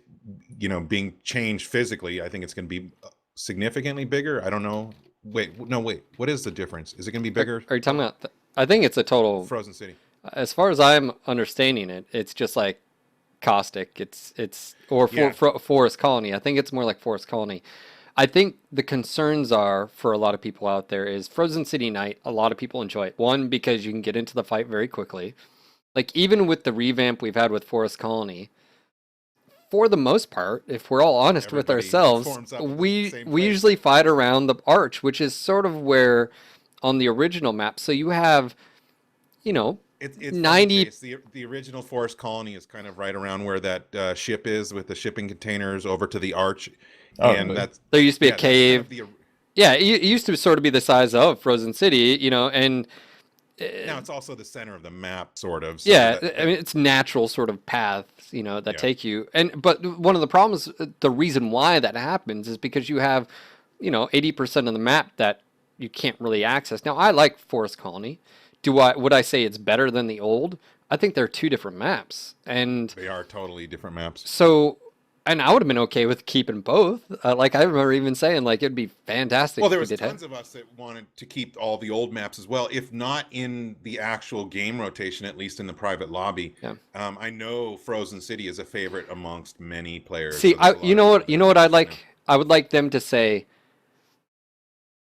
[SPEAKER 2] being changed physically. I think it's going to be significantly bigger. I don't know. Wait. What is the difference? Is it going to be bigger?
[SPEAKER 1] Are you talking about? I think it's a total
[SPEAKER 2] Frozen City. As
[SPEAKER 1] far as I'm understanding it, it's just like Caustic. Forest Colony. I think it's more like Forest Colony. I think the concerns are for a lot of people out there is Frozen City Night. A lot of people enjoy it. One, because you can get into the fight very quickly. Like even with the revamp we've had with Forest Colony, for the most part, if we're all honest with ourselves, we usually fight around the arch, which is sort of where on the original map. So you have,
[SPEAKER 2] It's funny,
[SPEAKER 1] 90.
[SPEAKER 2] Chase. The original forest colony is kind of right around where that ship is with the shipping containers over to the arch,
[SPEAKER 3] Oh,
[SPEAKER 2] and
[SPEAKER 3] really?
[SPEAKER 1] There used to be a
[SPEAKER 2] that's kind of
[SPEAKER 1] cave. Yeah, it used to sort of be the size of Frozen City, and
[SPEAKER 2] now it's also the center of the map, sort of. So
[SPEAKER 1] yeah,
[SPEAKER 2] that
[SPEAKER 1] I mean it's natural sort of paths, that
[SPEAKER 2] yeah.
[SPEAKER 1] take you. But one of the problems, the reason why that happens is because you have, 80% of the map that you can't really access. Now I like Forest Colony. Would I say it's better than the old? I think they're two different maps, and
[SPEAKER 2] They are totally different maps.
[SPEAKER 1] so, and I would have been okay with keeping both. Like I remember even saying, like it'd be fantastic
[SPEAKER 2] Well,
[SPEAKER 1] if
[SPEAKER 2] there
[SPEAKER 1] we
[SPEAKER 2] was
[SPEAKER 1] did have.
[SPEAKER 2] tons of us that wanted to keep all the old maps as well, if not in the actual game rotation, at least in the private lobby.
[SPEAKER 1] Yeah.
[SPEAKER 2] I know Frozen City is a favorite amongst many players.
[SPEAKER 1] See,
[SPEAKER 2] So there's a lot of people that
[SPEAKER 1] you
[SPEAKER 2] are
[SPEAKER 1] know what I'd
[SPEAKER 2] interested in.
[SPEAKER 1] like. I would like them to say,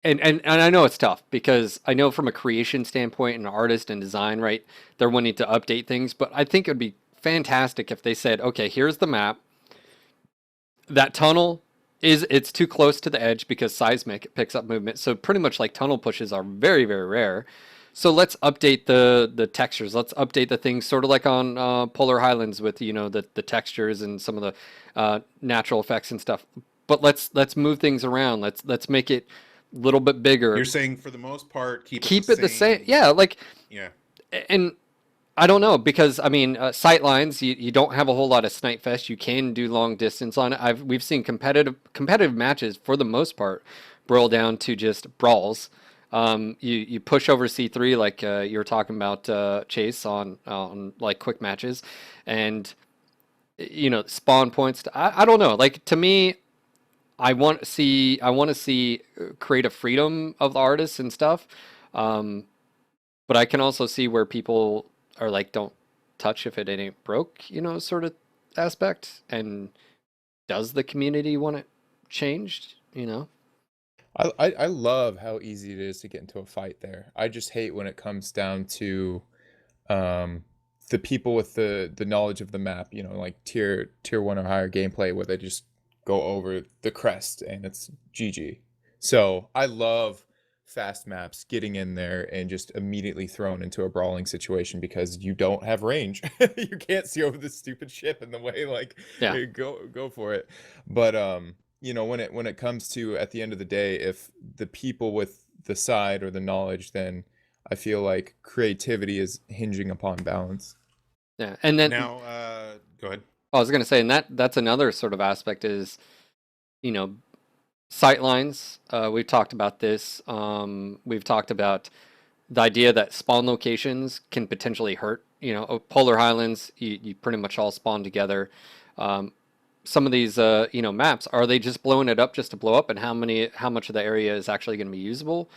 [SPEAKER 1] and I know it's tough because I know from a creation standpoint and artist and design, right? They're wanting to update things, but I think it would be fantastic if they said, okay, here's the map. That tunnel it's too close to the edge because seismic it picks up movement. So pretty much like tunnel pushes are very, very rare. So let's update the textures. Let's update the things sort of like on Polar Highlands with the textures and some of the natural effects and stuff. But let's move things around. Let's make it a little bit bigger.
[SPEAKER 2] You're saying for the most part,
[SPEAKER 1] Keep it the same. Yeah, like
[SPEAKER 2] Yeah.
[SPEAKER 1] and I don't know because I mean sightlines. You don't have a whole lot of snipe fest. You can do long distance on it. We've seen competitive matches for the most part boil down to just brawls. You push over C3 like you were talking about Chase on like quick matches, and spawn points. I don't know. Like to me, I want to see creative freedom of the artists and stuff. Um, but I can also see where people are like, don't touch if it ain't broke, sort of aspect. And does the community want it changed?
[SPEAKER 3] I love how easy it is to get into a fight there. I just hate when it comes down to um, the people with the knowledge of the map, like tier 1 or higher gameplay where they just go over the crest and it's GG. So I love fast maps, getting in there and just immediately thrown into a brawling situation because you don't have range. You can't see over the stupid ship in the way, like
[SPEAKER 1] Yeah.
[SPEAKER 3] go for it. But when it comes to at the end of the day, if the people with the side or the knowledge, then I feel like creativity is hinging upon balance.
[SPEAKER 1] Yeah. And then
[SPEAKER 2] Now, go ahead.
[SPEAKER 1] I was going to say, and that's another sort of aspect is, sightlines. We've talked about this. We've talked about the idea that spawn locations can potentially hurt. Polar Highlands, you pretty much all spawn together. Some of these, maps, are they just blowing it up just to blow up? And how much of the area is actually going to be usable?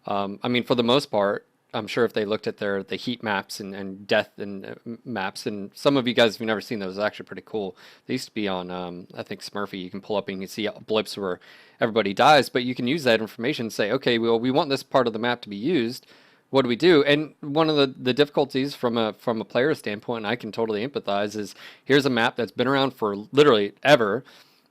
[SPEAKER 1] I mean, for the most part, I'm sure if they looked at the heat maps and death and maps, and some of you guys, if you've never seen those, are actually pretty cool. They used to be on, I think, Smurfy. You can pull up and you can see blips where everybody dies, but you can use that information and say, okay, well, we want this part of the map to be used. What do we do? And one of the difficulties from a player standpoint, and I can totally empathize, is here's a map that's been around for literally ever,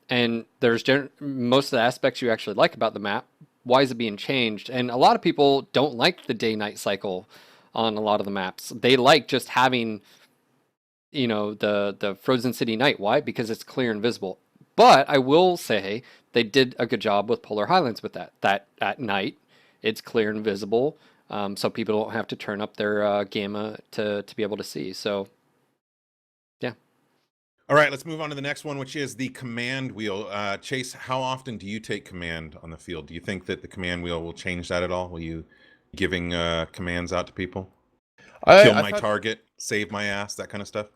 [SPEAKER 1] and there's most of the aspects you actually like about the map. Why is it being changed? And a lot of people don't like the day-night cycle on a lot of the maps. They like just having, the Frozen City night. Why? Because it's clear and visible. But I will say they did a good job with Polar Highlands with that. That at night, it's clear and visible, so people don't have to turn up their gamma to be able to see. So, yeah.
[SPEAKER 2] All right, let's move on to the next one, which is the command wheel. Chase, how often do you take command on the field? Do you think that the command wheel will change that at all? Will you be giving commands out to people? Kill my target, save my ass, that kind of stuff?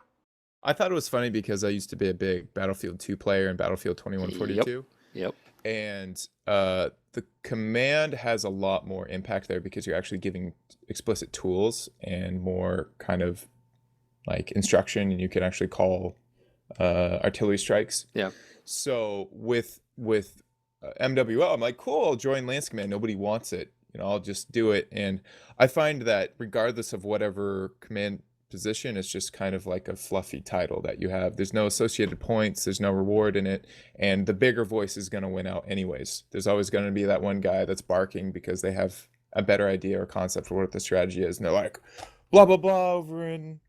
[SPEAKER 3] I thought it was funny because I used to be a big Battlefield 2 player in Battlefield 2142.
[SPEAKER 1] Yep.
[SPEAKER 3] And the command has a lot more impact there because you're actually giving explicit tools and more kind of like instruction, and you can actually call artillery strikes.
[SPEAKER 1] Yeah.
[SPEAKER 3] So with MWL, I'm like, cool, I'll join Lance Command. Nobody wants it. I'll just do it. And I find that regardless of whatever command position, it's just kind of like a fluffy title that you have. There's no associated points, there's no reward in it, and the bigger voice is going to win out anyways. There's always going to be that one guy that's barking because they have a better idea or concept for what the strategy is, and they're like, blah blah blah over in,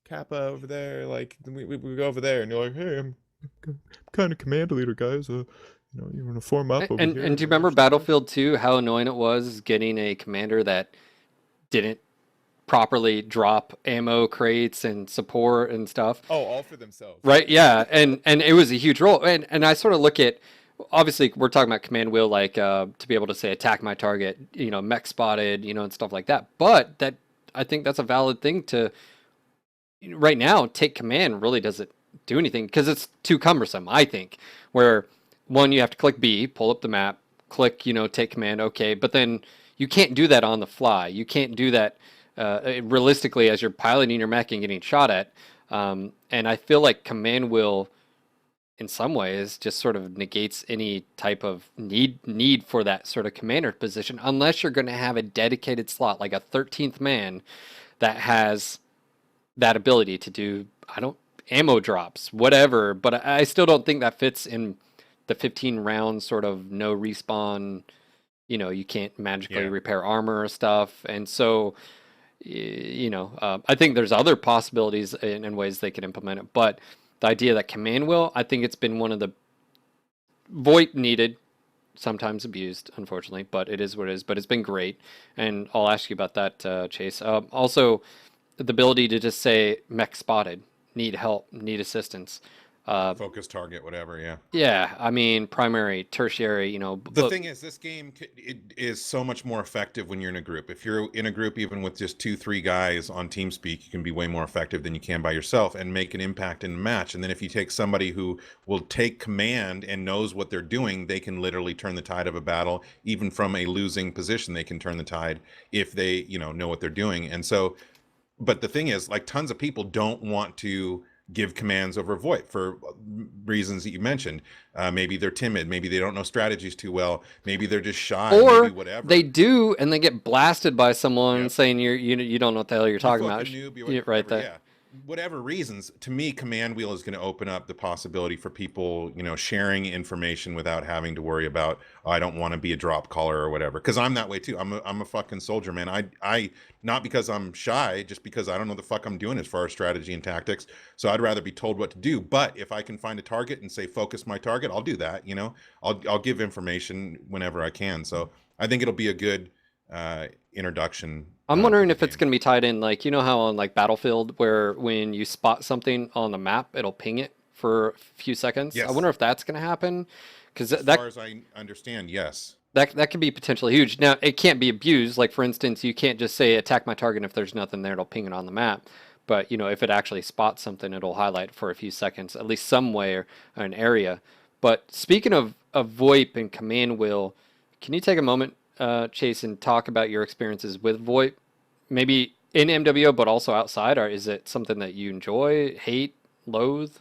[SPEAKER 3] Kappa over there. Like we go over there, and you're like, hey, I'm kind of command leader, guys. You want to form up over here?
[SPEAKER 1] And do you remember Battlefield 2, how annoying it was getting a commander that didn't properly drop ammo crates and support and stuff?
[SPEAKER 3] Oh, all for themselves.
[SPEAKER 1] Right, yeah. And it was a huge role. And I sort of look at, obviously we're talking about command wheel, like to be able to say attack my target, mech spotted, and stuff like that. But that, I think that's a valid thing to, right now, take command really doesn't do anything because it's too cumbersome, I think. Where one, you have to click B, pull up the map, click, take command, okay, but then you can't do that on the fly. You can't do that realistically as you're piloting your mech and getting shot at. And I feel like command wheel, in some ways, just sort of negates any type of need for that sort of commander position, unless you're going to have a dedicated slot, like a 13th man that has that ability to do, ammo drops, whatever. But I still don't think that fits in the 15 round sort of no respawn. You can't magically repair armor or stuff, and so I think there's other possibilities and ways they could implement it. But the idea that command wheel, I think it's been one of the VoIP needed, sometimes abused, unfortunately, but it is what it is. But it's been great, and I'll ask you about that, Chase. Also, the ability to just say mech spotted, need help, need assistance.
[SPEAKER 2] Focus target, whatever. Yeah.
[SPEAKER 1] Yeah, I mean, primary, tertiary.
[SPEAKER 2] The thing is, this game it is so much more effective when you're in a group. If you're in a group, even with just 2-3 guys on TeamSpeak, you can be way more effective than you can by yourself and make an impact in a match. And then if you take somebody who will take command and knows what they're doing, they can literally turn the tide of a battle. Even from a losing position, they can turn the tide if they, know what they're doing. And so, but the thing is, like, tons of people don't want to give commands over VoIP for reasons that you mentioned. Maybe they're timid. Maybe they don't know strategies too well. Maybe they're just shy.
[SPEAKER 1] Or
[SPEAKER 2] maybe whatever.
[SPEAKER 1] they do, and they get blasted by someone saying you don't know what the hell you're talking about.
[SPEAKER 2] Noob,
[SPEAKER 1] right there.
[SPEAKER 2] Yeah. Whatever reasons, to me, command wheel is going to open up the possibility for people, sharing information without having to worry about, oh, I don't want to be a drop caller or whatever. Because I'm that way too. I'm a fucking soldier, man. I not because I'm shy, just because I don't know the fuck I'm doing as far as strategy and tactics. So I'd rather be told what to do. But if I can find a target and say focus my target, I'll do that. I'll give information whenever I can. So I think it'll be a good introduction.
[SPEAKER 1] I'm wondering if it's going to be tied in, like, how on like Battlefield, where when you spot something on the map, it'll ping it for a few seconds.
[SPEAKER 2] Yes.
[SPEAKER 1] I wonder if that's going to happen, because
[SPEAKER 2] as far as I understand, yes.
[SPEAKER 1] That could be potentially huge. Now, it can't be abused. Like, for instance, you can't just say attack my target, and if there's nothing there, it'll ping it on the map. But if it actually spots something, it'll highlight for a few seconds, at least some way or an area. But speaking of VoIP and command wheel, can you take a moment, Chase, and talk about your experiences with VoIP, maybe in MWO, but also outside? Or is it something that you enjoy, hate, loathe?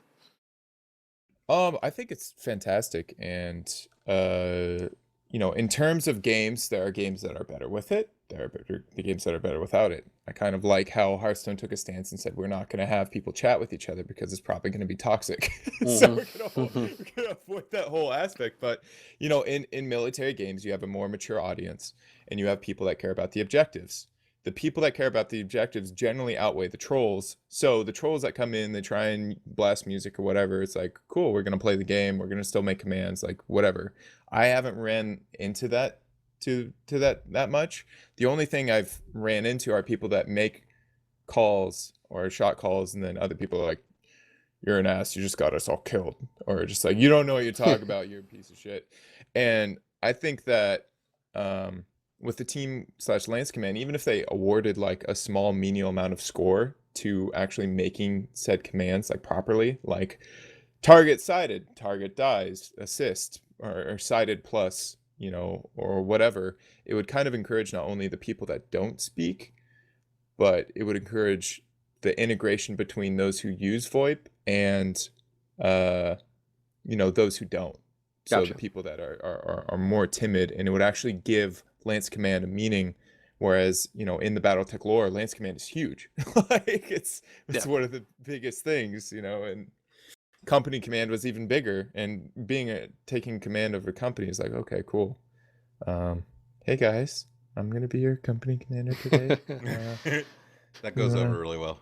[SPEAKER 3] I think it's fantastic, and in terms of games, there are games that are better with it. There are the games that are better without it. I kind of like how Hearthstone took a stance and said we're not going to have people chat with each other because it's probably going to be toxic. So we're going to avoid that whole aspect. But in military games, you have a more mature audience, and you have people that care about the objectives. The people that care about the objectives generally outweigh the trolls. So the trolls that come in, they try and blast music or whatever. It's like, cool, we're going to play the game. We're going to still make commands, like whatever. I haven't ran into that to that much. The only thing I've ran into are people that make calls or shot calls, and then other people are like, you're an ass, you just got us all killed. Or just like, you don't know what you talk about, you're a piece of shit. And I think that with the team/lance command, even if they awarded like a small menial amount of score to actually making said commands like properly, like target sighted, target dies, assist, or sighted plus, or whatever, it would kind of encourage not only the people that don't speak, but it would encourage the integration between those who use VoIP and those who don't.
[SPEAKER 1] Gotcha.
[SPEAKER 3] So the people that are more timid, and it would actually give Lance Command a meaning, whereas in the Battletech lore, Lance Command is huge. Like it's one of the biggest things, and Company Command was even bigger, and taking command over company is like, okay, cool. Hey guys, I'm gonna be your company commander today.
[SPEAKER 2] That
[SPEAKER 3] You
[SPEAKER 2] goes
[SPEAKER 3] wanna,
[SPEAKER 2] over really well.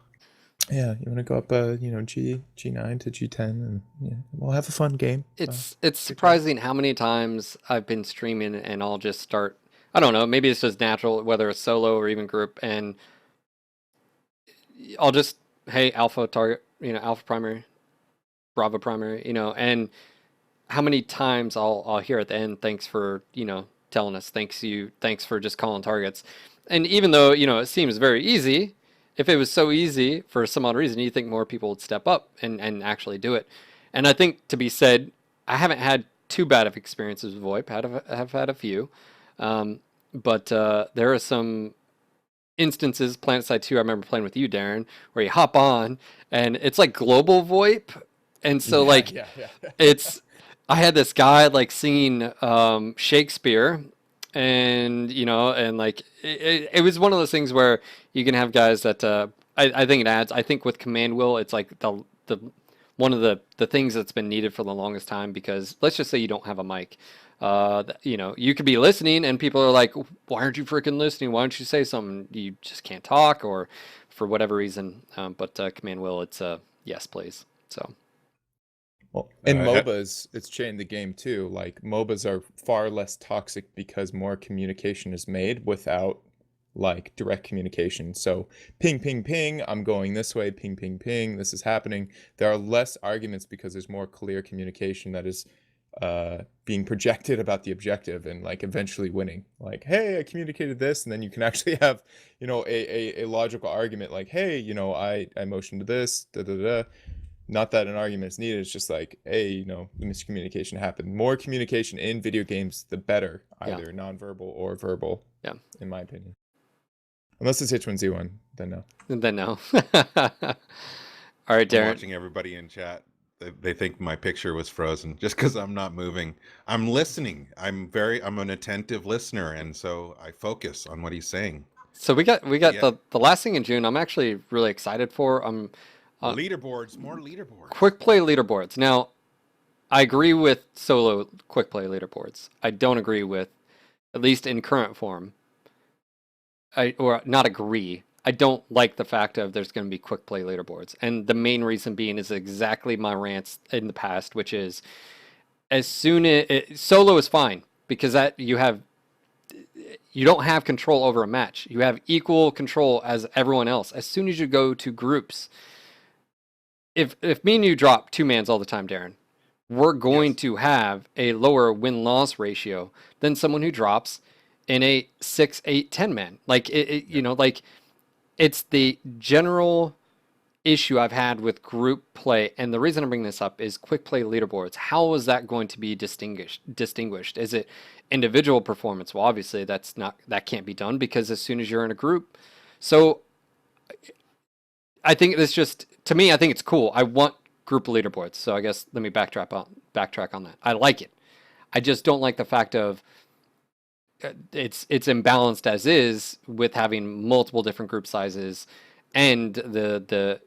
[SPEAKER 3] yeah, you want to go up, G9 to G10, and yeah, we'll have a fun game.
[SPEAKER 1] It's surprising how many times I've been streaming and I'll just start. I don't know. Maybe it's just natural, whether it's solo or even group, and I'll just hey alpha target, alpha primary, bravo primary, and how many times I'll hear at the end, thanks for telling us, thanks for just calling targets, and even though it seems very easy, if it was so easy for some odd reason, you think more people would step up and actually do it, and I think to be said, I haven't had too bad of experiences with VoIP. Have had a few, but there are some instances, PlanetSide 2, I remember playing with you, Daeron, where you hop on and it's like global VoIP. And so like
[SPEAKER 3] Yeah.
[SPEAKER 1] it's I had this guy like singing Shakespeare and and like it was one of those things where you can have guys that I think it adds. I think with command wheel it's like the one of the things that's been needed for the longest time because let's just say you don't have a mic. You could be listening and people are like, why aren't you freaking listening? Why don't you say something? You just can't talk or for whatever reason. But command wheel, it's yes, please. So.
[SPEAKER 3] Well, in
[SPEAKER 2] Uh,
[SPEAKER 3] MOBAs, it's changed the game too. Like MOBAs are far less toxic because more communication is made without like direct communication. So ping, ping, ping, I'm going this way, ping, ping, ping, this is happening. There are less arguments because there's more clear communication that is being projected about the objective and like eventually winning. Like, hey, I communicated this, and then you can actually have, a logical argument like, hey, I motioned to this, da da da. Not that an argument is needed. It's just like, hey, the miscommunication happened. More communication in video games, the better,
[SPEAKER 1] Yeah.
[SPEAKER 3] either nonverbal or verbal.
[SPEAKER 1] Yeah.
[SPEAKER 3] In my opinion. Unless it's H1Z1, then no.
[SPEAKER 1] Then no. All right,
[SPEAKER 2] I'm
[SPEAKER 1] Daeron.
[SPEAKER 2] watching everybody in chat. They think my picture was frozen just because I'm not moving. I'm listening. I'm an attentive listener, and so I focus on what he's saying.
[SPEAKER 1] So we got
[SPEAKER 2] Yeah.
[SPEAKER 1] the last thing in June. I'm actually really excited for.
[SPEAKER 2] Leaderboards, more leaderboards.
[SPEAKER 1] Quick play leaderboards. Now, I agree with solo quick play leaderboards. I don't agree with, at least in current form. Or not agree. I don't like the fact of there's going to be quick play leaderboards, and the main reason being is exactly my rants in the past, which is as soon as solo is fine because that you don't have control over a match. You have equal control as everyone else. As soon as you go to groups, if me and you drop two mans all the time, Daeron, we're going to have a lower win-loss ratio than someone who drops in a 6, 8, 10 man. Like like it's the general issue I've had with group play, and the reason I bring this up is quick play leaderboards. How is that going to be distinguished? Is it individual performance? Well, obviously that can't be done because as soon as you're in a group. So I think to me, I think it's cool. I want group leaderboards. So I guess let me backtrack on that. I like it. I just don't like the fact of it's imbalanced as is with having multiple different group sizes and the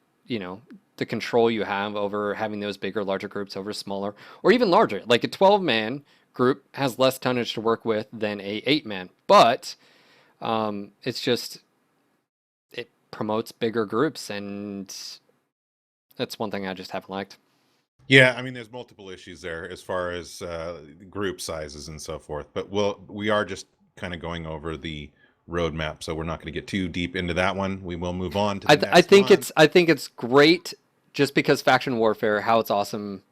[SPEAKER 1] control you have over having those bigger, larger groups over smaller or even larger. Like a 12-man group has less tonnage to work with than a 8-man, but it's just it promotes bigger groups, and that's one thing I just haven't liked.
[SPEAKER 2] Yeah, I mean, there's multiple issues there as far as group sizes and so forth. But we are just kind of going over the roadmap, so we're not going to get too deep into that one. We will move on to the next
[SPEAKER 1] I think
[SPEAKER 2] one.
[SPEAKER 1] I think it's great just because faction warfare, how it's awesome.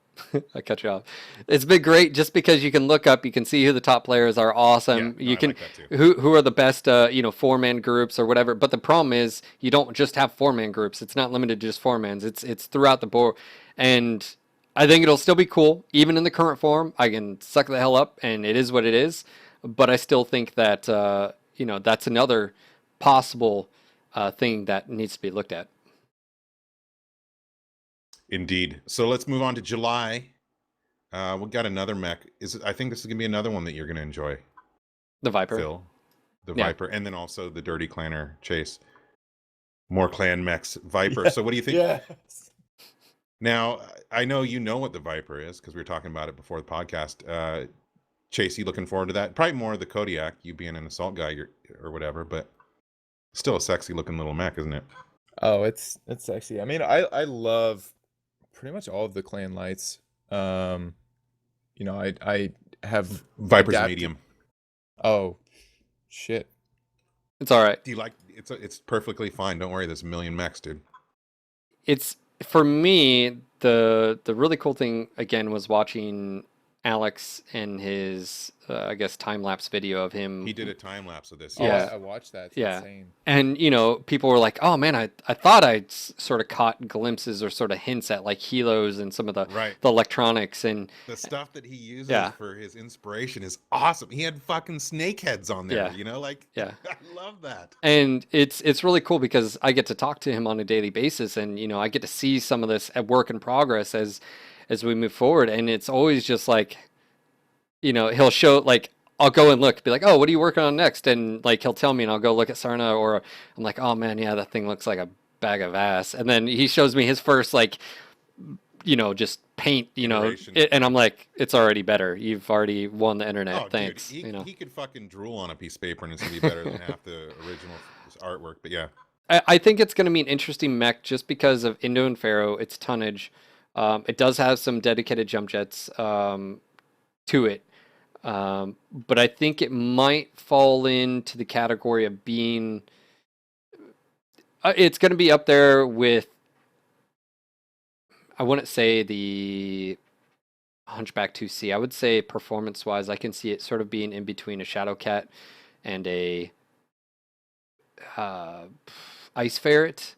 [SPEAKER 1] I cut you off. It's been great just because you can look up, you can see who the top players are. Awesome.
[SPEAKER 2] Yeah,
[SPEAKER 1] You
[SPEAKER 2] I
[SPEAKER 1] can
[SPEAKER 2] like that too.
[SPEAKER 1] who are the best 4-man groups or whatever. But the problem is you don't just have 4-man groups. It's not limited to just 4-mans. It's throughout the board. And I think it'll still be cool even in the current form. I can suck the hell up and it is what it is. But I still think that that's another possible thing that needs to be looked at.
[SPEAKER 2] Indeed. So let's move on to July. We got another mech. I think this is gonna be another one that you're gonna enjoy.
[SPEAKER 1] The Viper.
[SPEAKER 2] Phil, the
[SPEAKER 1] Yeah.
[SPEAKER 2] Viper, and then also the Dirty Clanner Chase. More clan mechs. Viper. So what do you think?
[SPEAKER 3] Yes.
[SPEAKER 2] Now, I know you know what the Viper is because we were talking about it before the podcast. Chase, you looking forward to that? Probably more the Kodiak, you being an assault guy or whatever, but Still a sexy looking little mech, isn't it?
[SPEAKER 3] Oh, it's sexy. I mean, I love pretty much all of the clan lights. I have
[SPEAKER 2] Viper's
[SPEAKER 3] adapted.
[SPEAKER 2] medium.
[SPEAKER 3] Oh, shit.
[SPEAKER 1] It's all right.
[SPEAKER 2] Do you like it's perfectly fine. Don't worry, there's a million mechs, dude.
[SPEAKER 1] It's for me the really cool thing again was watching Alex and his I guess time lapse video of him.
[SPEAKER 2] He did a time lapse of this.
[SPEAKER 3] Oh,
[SPEAKER 1] Yeah.
[SPEAKER 3] I watched that. It's
[SPEAKER 1] Yeah.
[SPEAKER 3] insane.
[SPEAKER 1] And people were like, "Oh man, I thought I'd sort of caught glimpses or sort of hints at like helos and some of the
[SPEAKER 2] Right.
[SPEAKER 1] electronics and
[SPEAKER 2] The stuff that he uses
[SPEAKER 1] Yeah.
[SPEAKER 2] for his inspiration is awesome. He had fucking snake heads on there,
[SPEAKER 1] Yeah.
[SPEAKER 2] like
[SPEAKER 1] Yeah.
[SPEAKER 2] I love that.
[SPEAKER 1] And it's really cool because I get to talk to him on a daily basis, and I get to see some of this at work in progress as we move forward. And it's always just like, he'll show like I'll go and look, be like, oh, what are you working on next? And like he'll tell me, and I'll go look at Sarna, or I'm like, oh man, yeah, that thing looks like a bag of ass. And then he shows me his first like, just paint,
[SPEAKER 2] Iteration.
[SPEAKER 1] and I'm like, it's already better. You've already won the internet.
[SPEAKER 2] Oh,
[SPEAKER 1] Thanks.
[SPEAKER 2] dude, he could fucking drool on a piece of paper and it's gonna be better than half the original artwork. But yeah,
[SPEAKER 1] I think it's going to be an interesting mech just because of Indo and Pharaoh, its tonnage. It does have some dedicated jump jets to it. But I think it might fall into the category of being... it's going to be up there with... I wouldn't say the Hunchback 2C. I would say performance-wise, I can see it sort of being in between a Shadowcat and a... Ice Ferret.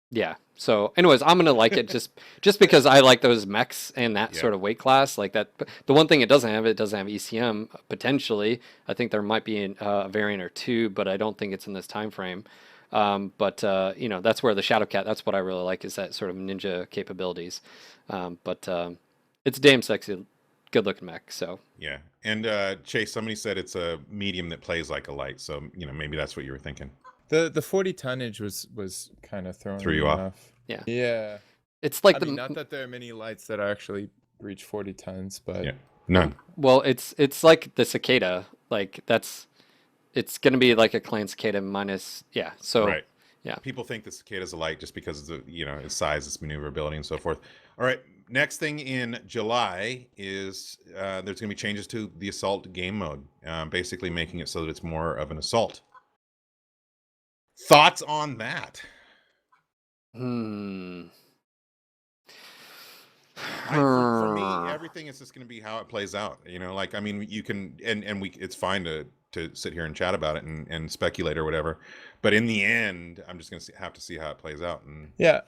[SPEAKER 1] Yeah. So anyways, I'm gonna like it just because I like those mechs and that
[SPEAKER 2] Yeah.
[SPEAKER 1] sort of weight class. Like that. The one thing it doesn't have ECM potentially. I think there might be a variant or two, but I don't think it's in this time frame. But that's where the Shadowcat. That's what I really like, is that sort of ninja capabilities. But it's damn sexy, good looking mech. So
[SPEAKER 2] yeah. And Chase, somebody said it's a medium that plays like a light, so maybe that's what you were thinking.
[SPEAKER 3] The 40 tonnage was kind of throwing
[SPEAKER 2] Threw you
[SPEAKER 3] me
[SPEAKER 2] off?
[SPEAKER 1] Yeah.
[SPEAKER 3] Yeah.
[SPEAKER 1] it's like
[SPEAKER 3] I mean, not that there are many lights that actually reach 40 tons, but
[SPEAKER 2] Yeah. None.
[SPEAKER 1] Well, it's like the cicada. Like it's gonna be like a clan cicada minus. Yeah. So
[SPEAKER 2] Right.
[SPEAKER 1] yeah.
[SPEAKER 2] People think the cicada's a light just because of the, its size, its maneuverability, and so forth. All right. Next thing in July is there's going to be changes to the assault game mode, basically making it so that it's more of an assault. Thoughts on that? For me, everything is just going to be how it plays out. I mean, you can, and it's fine to sit here and chat about it and speculate or whatever. But in the end, I'm just going to have to see how it plays out. And
[SPEAKER 3] yeah,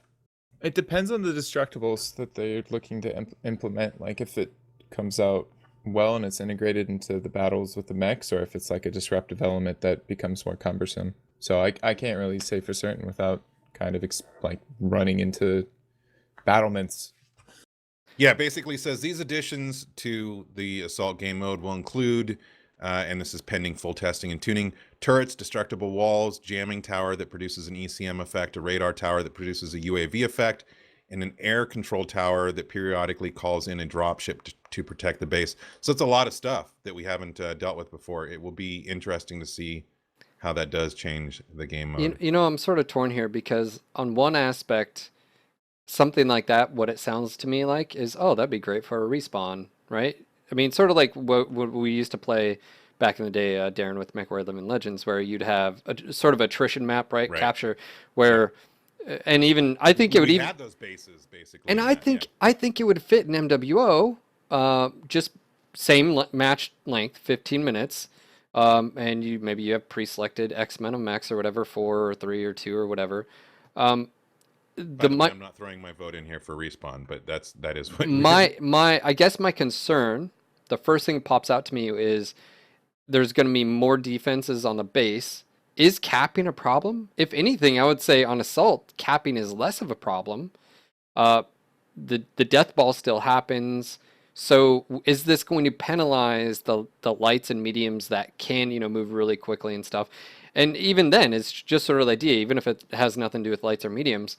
[SPEAKER 3] it depends on the destructibles that they're looking to implement. Like if it comes out well and it's integrated into the battles with the mechs, or if it's like a disruptive element that becomes more cumbersome. So I can't really say for certain without kind of like running into battlements.
[SPEAKER 2] Yeah, basically says these additions to the assault game mode will include, and this is pending full testing and tuning, turrets, destructible walls, jamming tower that produces an ECM effect, a radar tower that produces a UAV effect, and an air control tower that periodically calls in a dropship to protect the base. So it's a lot of stuff that we haven't dealt with before. It will be interesting to see how that does change the game mode.
[SPEAKER 1] I'm sort of torn here because on one aspect, something like that, what it sounds to me like is, oh, that'd be great for a respawn, right? I mean, sort of like what we used to play back in the day, Daeron, with MechWarrior Living Legends, where you'd have a sort of attrition map, right? Capture, where, and even I think it would even
[SPEAKER 2] had those bases basically,
[SPEAKER 1] and I think it would fit in MWO, just same match length, 15 minutes. And maybe you have pre-selected X amount of mechs or whatever, 4 or 3 or 2 or whatever.
[SPEAKER 2] I'm not throwing my vote in here for respawn, but that is what
[SPEAKER 1] I guess my concern, the first thing that pops out to me is there's going to be more defenses on the base. Is capping a problem? If anything, I would say on assault, capping is less of a problem. The death ball still happens. So is this going to penalize the lights and mediums that can, move really quickly and stuff? And even then, it's just sort of the idea, even if it has nothing to do with lights or mediums,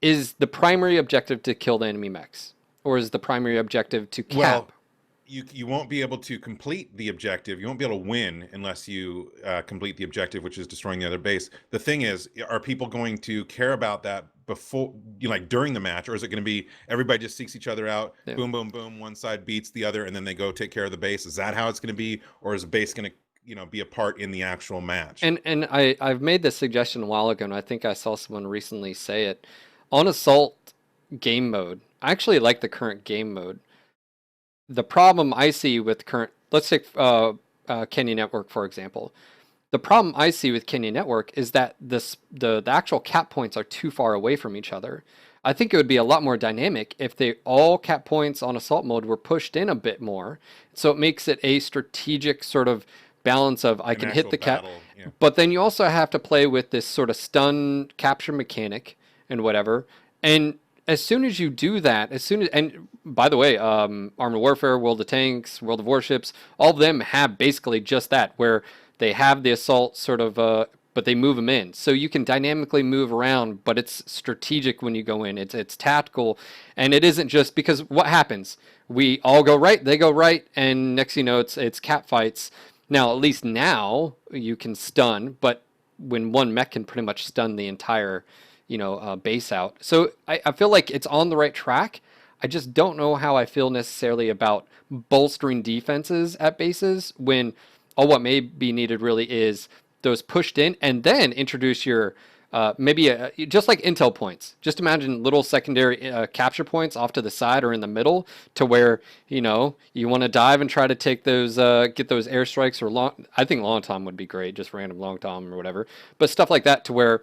[SPEAKER 1] is the primary objective to kill the enemy mechs? Or is the primary objective to cap?
[SPEAKER 2] Well, you won't be able to complete the objective. You won't be able to win unless you complete the objective, which is destroying the other base. The thing is, are people going to care about that before, like during the match, or is it going to be everybody just seeks each other out,
[SPEAKER 1] Yeah.
[SPEAKER 2] boom, boom, boom, one side beats the other, and then they go take care of the base? Is that how it's going to be, or is the base going to be a part in the actual match?
[SPEAKER 1] And I've made this suggestion a while ago, and I think I saw someone recently say it. On Assault game mode, I actually like the current game mode. The problem I see with current, let's take Kenya Network for example. The problem I see with Kenya Network is that the actual cap points are too far away from each other. I think it would be a lot more dynamic if they all cap points on assault mode were pushed in a bit more. So it makes it a strategic sort of balance of I
[SPEAKER 2] An
[SPEAKER 1] can hit
[SPEAKER 2] actual
[SPEAKER 1] the cap,
[SPEAKER 2] battle, yeah.
[SPEAKER 1] but then you also have to play with this sort of stun capture mechanic and whatever. And as soon as you do that, and by the way, Armored Warfare, World of Tanks, World of Warships, all of them have basically just that, where they have the assault sort of, but they move them in. So you can dynamically move around, but it's strategic when you go in. It's tactical, and it isn't just because what happens? We all go right, they go right, and next you know it's cat fights. Now, at least now you can stun, but when one mech can pretty much stun the entire, base out. So I feel like it's on the right track. I just don't know how I feel necessarily about bolstering defenses at bases when all what may be needed really is those pushed in and then introduce your just like intel points. Just imagine little secondary capture points off to the side or in the middle to where you want to dive and try to take those get those airstrikes or long. I think long tom would be great, just random long tom or whatever. But stuff like that to where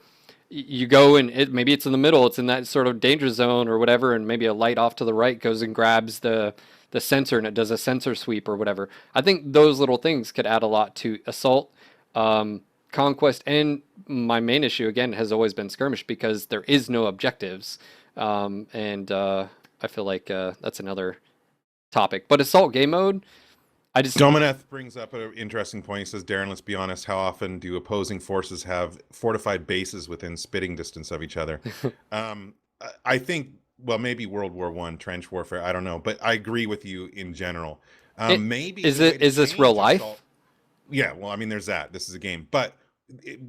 [SPEAKER 1] you go and maybe it's in the middle, it's in that sort of danger zone or whatever, and maybe a light off to the right goes and grabs the sensor and it does a sensor sweep or whatever. I think those little things could add a lot to assault. Conquest, and my main issue again has always been skirmish because there is no objectives, and I feel like that's another topic. But assault game mode, I just
[SPEAKER 2] Domineth brings up an interesting point. He says, Daeron, let's be honest, how often do opposing forces have fortified bases within spitting distance of each other? I think, well, maybe World War I, trench warfare, I don't know, but I agree with you in general. Maybe
[SPEAKER 1] is this real life?
[SPEAKER 2] Yeah, well, I mean, there's that. This is a game. But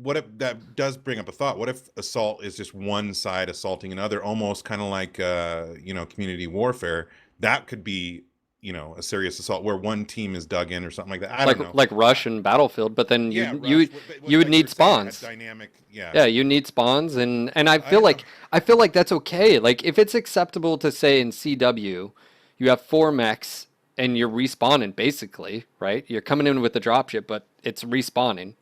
[SPEAKER 2] what if that does bring up a thought? What if assault is just one side assaulting another, almost kind of like, community warfare? That could be, a serious assault where one team is dug in or something like that. I don't know.
[SPEAKER 1] Like Rush and Battlefield, but then you would
[SPEAKER 2] like
[SPEAKER 1] need spawns.
[SPEAKER 2] Dynamic,
[SPEAKER 1] Yeah, you need spawns, and I feel like that's okay. Like if it's acceptable to say in CW, you have 4 mechs and you're respawning basically, right? You're coming in with the dropship, but it's respawning.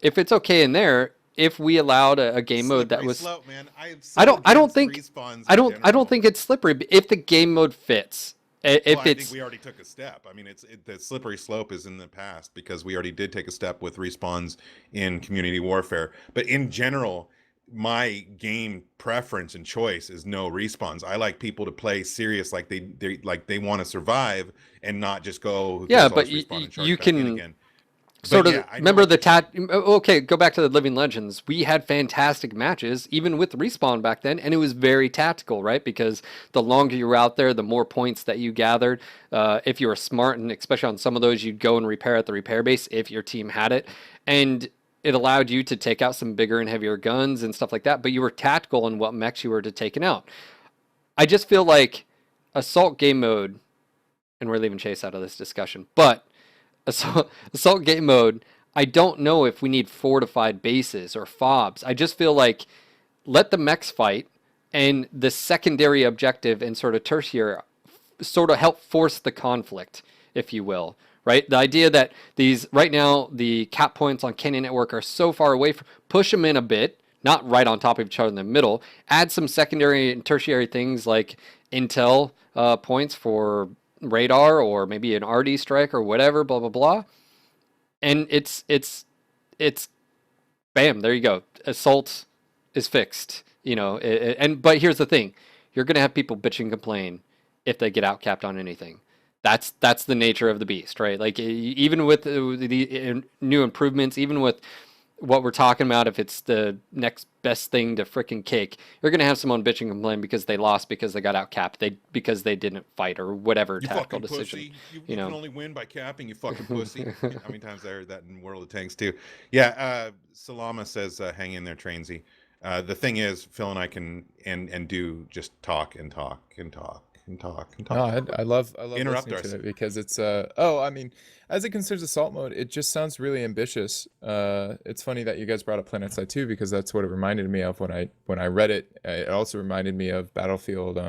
[SPEAKER 1] If it's okay in there, if we allowed a game mode that was,
[SPEAKER 2] slope, man.
[SPEAKER 1] I don't think it's slippery. But if the game mode fits,
[SPEAKER 2] I think we already took a step. I mean, the slippery slope is in the past because we already did take a step with respawns in community warfare. But in general, my game preference and choice is no respawns. I like people to play serious, like they want to survive and not just go.
[SPEAKER 1] Yeah, but you can
[SPEAKER 2] again.
[SPEAKER 1] Sort of, remember okay, go back to the Living Legends. We had fantastic matches, even with Respawn back then, and it was very tactical, right? Because the longer you were out there, the more points that you gathered. If you were smart, and especially on some of those, you'd go and repair at the repair base if your team had it. And it allowed you to take out some bigger and heavier guns and stuff like that, but you were tactical in what mechs you were to taking out. I just feel like Assault game mode, and we're leaving Chase out of this discussion, but Assault game mode, I don't know if we need fortified bases or FOBs. I just feel like let the mechs fight, and the secondary objective and sort of tertiary sort of help force the conflict, if you will, right? The idea that right now, the cap points on Kenya Network are so far away, push them in a bit, not right on top of each other in the middle, add some secondary and tertiary things like intel points for radar or maybe an RD strike or whatever, blah blah blah, and it's bam, there you go. Assault is fixed, but here's the thing, you're gonna have people bitch and complain if they get outcapped on anything. That's the nature of the beast, right? Like even with the new improvements, even with what we're talking about, if it's the next best thing to freaking cake, you're gonna have someone bitch and complain because they lost because they got out capped, because they didn't fight or whatever
[SPEAKER 2] You
[SPEAKER 1] tactical
[SPEAKER 2] fucking
[SPEAKER 1] decision.
[SPEAKER 2] pussy. You
[SPEAKER 1] You
[SPEAKER 2] can
[SPEAKER 1] know.
[SPEAKER 2] only win by capping, you fucking pussy. How many times I heard that in World of Tanks too? Yeah, Salama says, hang in there, Trainsy. The thing is, Phil and I can and do just talk and talk and talk and talk and
[SPEAKER 3] No,
[SPEAKER 2] talk.
[SPEAKER 3] I love
[SPEAKER 2] Interrupt
[SPEAKER 3] listening
[SPEAKER 2] us.
[SPEAKER 3] to it because it's I mean, as it concerns assault mode, it just sounds really ambitious. It's funny that you guys brought up PlanetSide 2 because that's what it reminded me of when I read it. It also reminded me of Battlefield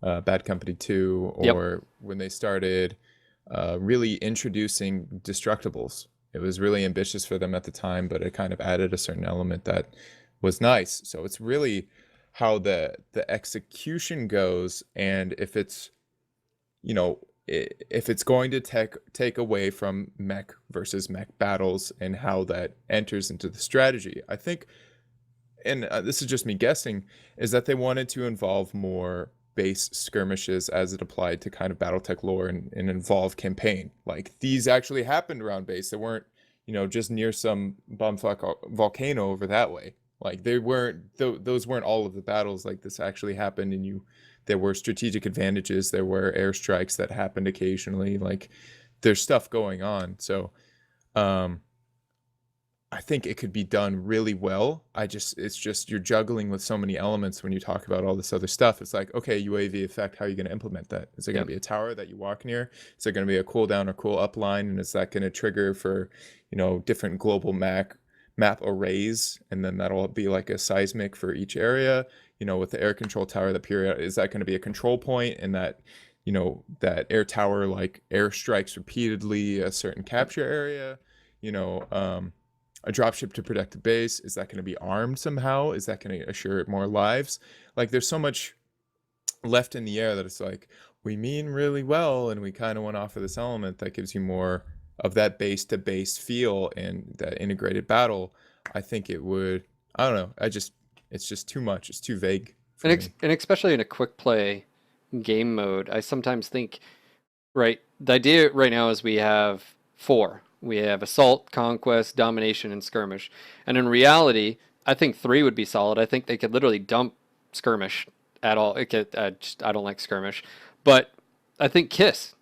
[SPEAKER 3] Bad Company 2,
[SPEAKER 1] Yep.
[SPEAKER 3] or when they started really introducing destructibles. It was really ambitious for them at the time, but it kind of added a certain element that was nice. So it's really how the execution goes, and if it's, you know, if it's going to take away from mech versus mech battles and how that enters into the strategy. I think, and this is just me guessing, is that they wanted to involve more base skirmishes as it applied to kind of Battletech lore and involve campaign. Like these actually happened around base. They weren't, just near some bumfuck volcano over that way. Like they weren't, those weren't all of the battles. Like this actually happened, and there were strategic advantages. There were airstrikes that happened occasionally. Like there's stuff going on. So, I think it could be done really well. It's just you're juggling with so many elements when you talk about all this other stuff. It's like, okay, UAV effect, how are you going to implement that? Is there going to be a tower that you walk near? Is there going to be a cooldown or cool up line? And is that going to trigger for, different global map arrays? And then that'll be like a seismic for each area, with the air control tower, is that going to be a control point, and that, that air tower like air strikes repeatedly a certain capture area, a dropship to protect the base? Is that going to be armed somehow? Is that going to assure it more lives? Like there's so much left in the air that it's like, we mean really well, and we kind of went off of this element that gives you more of that base to base feel and that integrated battle. I think it would, I don't know. It's just too much. It's too vague for me.
[SPEAKER 1] And especially in a quick play game mode, I sometimes think, right, the idea right now is we have 4. We have Assault, Conquest, Domination, and Skirmish. And in reality, I think 3 would be solid. I think they could literally dump Skirmish at all. I don't like Skirmish. But I think KISS.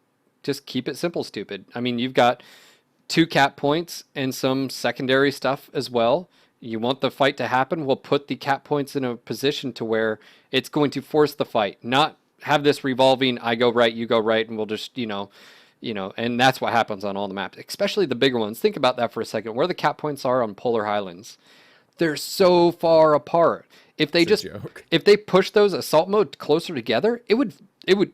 [SPEAKER 1] Just keep it simple, stupid. I mean, you've got 2 cap points and some secondary stuff as well. You want the fight to happen, we'll put the cap points in a position to where it's going to force the fight, not have this revolving, I go right, you go right, and we'll just, and that's what happens on all the maps, especially the bigger ones. Think about that for a second. Where the cap points are on Polar Highlands, they're so far apart. If they if they push those assault mode closer together, it would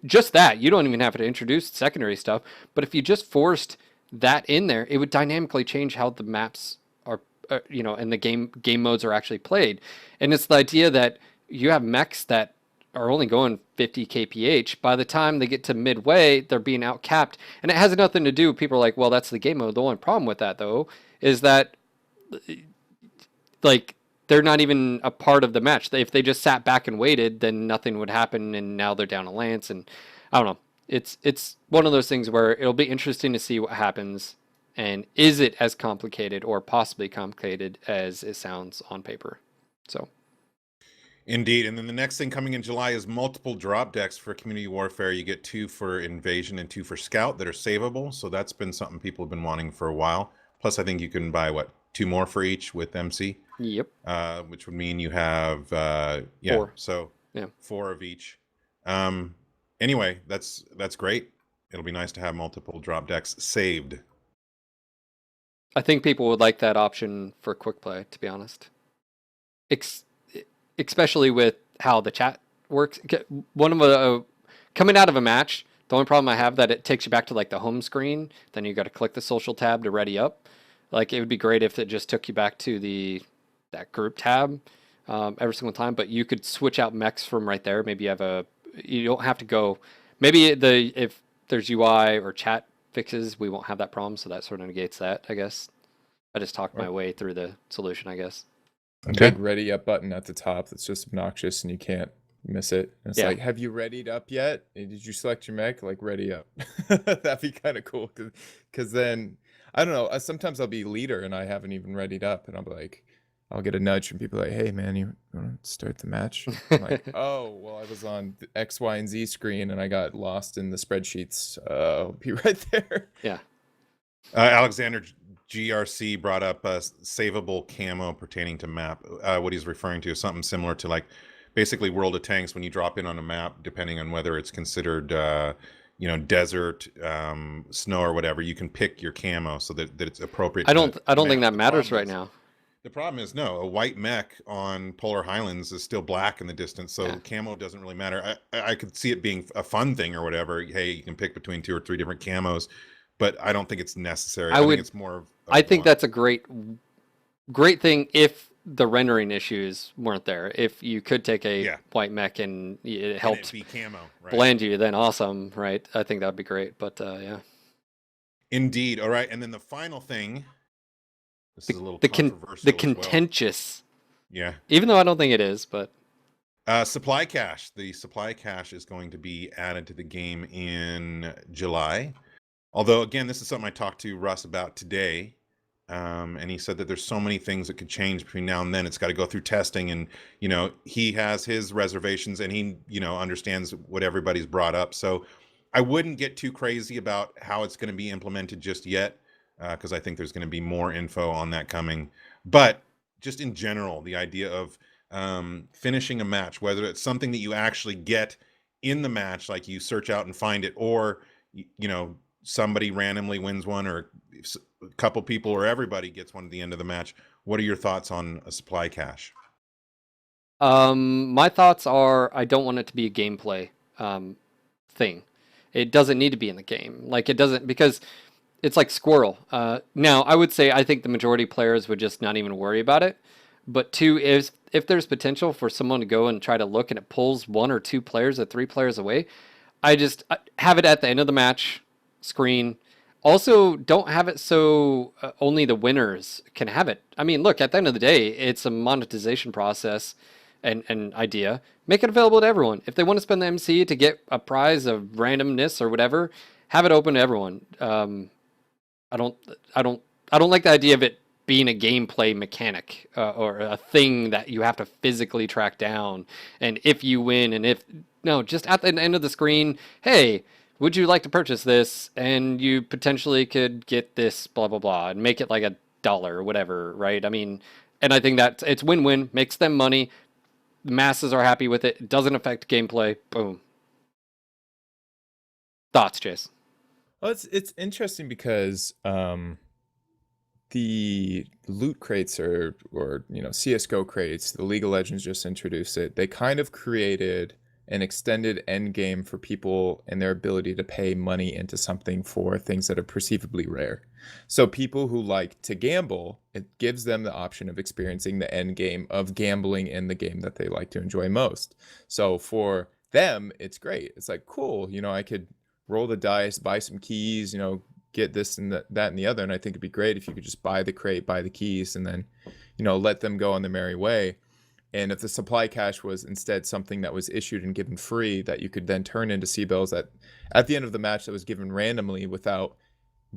[SPEAKER 1] just that. You don't even have to introduce secondary stuff, but if you just forced that in there, it would dynamically change how the maps are, and the game modes are actually played. And it's the idea that you have mechs that are only going 50 kph. By the time they get to midway, they're being outcapped. And it has nothing to do, people are like, well, that's the game mode. The only problem with that, though, is that, like, they're not even a part of the match. If they just sat back and waited, then nothing would happen, and now they're down a lance. And I don't know. It's one of those things where it'll be interesting to see what happens, and is it as complicated or possibly complicated as it sounds on paper. So
[SPEAKER 2] Indeed. And then the next thing coming in July is multiple drop decks for community warfare. You get 2 for invasion and 2 for scout that are savable. So that's been something people have been wanting for a while. Plus, I think you can buy 2 more for each with MC.
[SPEAKER 1] Yep.
[SPEAKER 2] Which would mean you have
[SPEAKER 1] 4.
[SPEAKER 2] So
[SPEAKER 1] yeah,
[SPEAKER 2] 4 of each. Anyway, that's great. It'll be nice to have multiple drop decks saved.
[SPEAKER 1] I think people would like that option for quick play, to be honest. Especially with how the chat works. One of the coming out of a match, the only problem I have that it takes you back to like the home screen. Then you got to click the social tab to ready up. Like it would be great if it just took you back to that group tab every single time. But you could switch out mechs from right there. Maybe you don't have to go. Maybe if there's UI or chat fixes, we won't have that problem. So that sort of negates that, I guess. I just talked my way through the solution, I guess.
[SPEAKER 3] A big ready up button at the top that's just obnoxious and you can't miss it. And it's like, have you readied up yet? Did you select your mech? Like, ready up. That'd be kind of cool. Because then I don't know. Sometimes I'll be leader and I haven't even readied up, and I'll get a nudge from people like, "Hey, man, you want to start the match?" I'm like, "Oh, well, I was on the X, Y, and Z screen and I got lost in the spreadsheets. I'll be right there."
[SPEAKER 1] Yeah.
[SPEAKER 2] Alexander GRC brought up a savable camo pertaining to map. What he's referring to is something similar to like basically World of Tanks when you drop in on a map, depending on whether it's considered desert, snow or whatever, you can pick your camo so that it's appropriate.
[SPEAKER 1] I don't think that
[SPEAKER 2] The
[SPEAKER 1] matters
[SPEAKER 2] problem
[SPEAKER 1] right
[SPEAKER 2] is-
[SPEAKER 1] now.
[SPEAKER 2] The problem is, no, a white mech on Polar Highlands is still black in the distance, so
[SPEAKER 1] Yeah.
[SPEAKER 2] camo doesn't really matter. I could see it being a fun thing or whatever. Hey, you can pick between 2 or 3 different camos, but I don't think it's necessary.
[SPEAKER 1] I would-
[SPEAKER 2] think it's more of
[SPEAKER 1] I think
[SPEAKER 2] one.
[SPEAKER 1] that's a great thing if the rendering issues weren't there. If you could take a
[SPEAKER 2] Yeah.
[SPEAKER 1] white mech and it
[SPEAKER 2] And
[SPEAKER 1] helped
[SPEAKER 2] it'd be camo, right?
[SPEAKER 1] blend you, then awesome, right? I think that'd be great. But yeah,
[SPEAKER 2] Indeed. All right, and then the final thing. This is a little
[SPEAKER 1] the
[SPEAKER 2] controversial. as well.
[SPEAKER 1] contentious,
[SPEAKER 2] Yeah.
[SPEAKER 1] even though I don't think it is, but
[SPEAKER 2] Supply cache. The supply cache is going to be added to the game in July. Although, again, this is something I talked to Russ about today. And he said that there's so many things that could change between now and then. It's got to go through testing. And, he has his reservations and he, understands what everybody's brought up. So I wouldn't get too crazy about how it's going to be implemented just yet, because I think there's going to be more info on that coming. But just in general, the idea of finishing a match, whether it's something that you actually get in the match, like you search out and find it, or somebody randomly wins one, or a couple people or everybody gets one at the end of the match. What are your thoughts on a supply cache?
[SPEAKER 1] my thoughts are I don't want it to be a gameplay thing. It doesn't need to be in the game. Like it doesn't, because it's like Squirrel. Now, I would say I think the majority of players would just not even worry about it. But two is if there's potential for someone to go and try to look and it pulls 1 or 2 players or 3 players away, I just have it at the end of the match screen. Also, don't have it so only the winners can have it. I mean, look, at the end of the day, it's a monetization process and idea. Make it available to everyone. If they want to spend the MC to get a prize of randomness or whatever, have it open to everyone. I don't like the idea of it being a gameplay mechanic or a thing that you have to physically track down. And if you win, just at the end of the screen, hey, would you like to purchase this? And you potentially could get this, blah, blah, blah, and make it like $1 or whatever, right? I mean, and I think that it's win-win, makes them money. The masses are happy with it. It doesn't affect gameplay. Boom. Thoughts, Chase?
[SPEAKER 3] Well, it's interesting because the loot crates or CS:GO crates, the League of Legends just introduced it. They kind of created an extended end game for people and their ability to pay money into something for things that are perceivably rare. So people who like to gamble, it gives them the option of experiencing the end game of gambling in the game that they like to enjoy most. So for them, it's great. It's like, cool, I could roll the dice, buy some keys, get this and that and the other. And I think it'd be great if you could just buy the crate, buy the keys, and then, let them go on their merry way. And if the supply cache was instead something that was issued and given free that you could then turn into C-bills at the end of the match that was given randomly without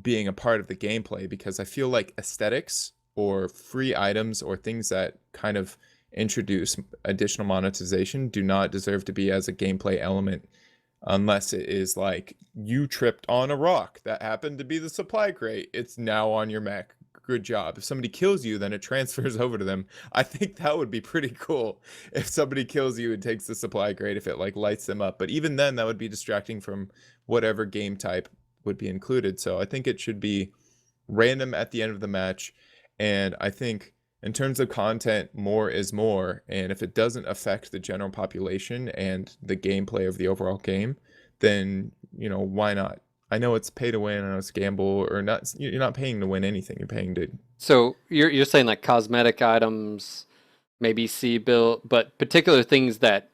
[SPEAKER 3] being a part of the gameplay, because I feel like aesthetics or free items or things that kind of introduce additional monetization do not deserve to be as a gameplay element unless it is like you tripped on a rock that happened to be the supply crate. It's now on your mech. Good job. If somebody kills you, then it transfers over to them. I think that would be pretty cool if somebody kills you and takes the supply crate, if it like lights them up. But even then, that would be distracting from whatever game type would be included. So I think it should be random at the end of the match. And I think in terms of content, more is more. And if it doesn't affect the general population and the gameplay of the overall game, then, why not? I know it's pay to win, I know it's gamble, or not. You're not paying to win anything. You're paying to.
[SPEAKER 1] So you're saying like cosmetic items, maybe C-bill, but particular things that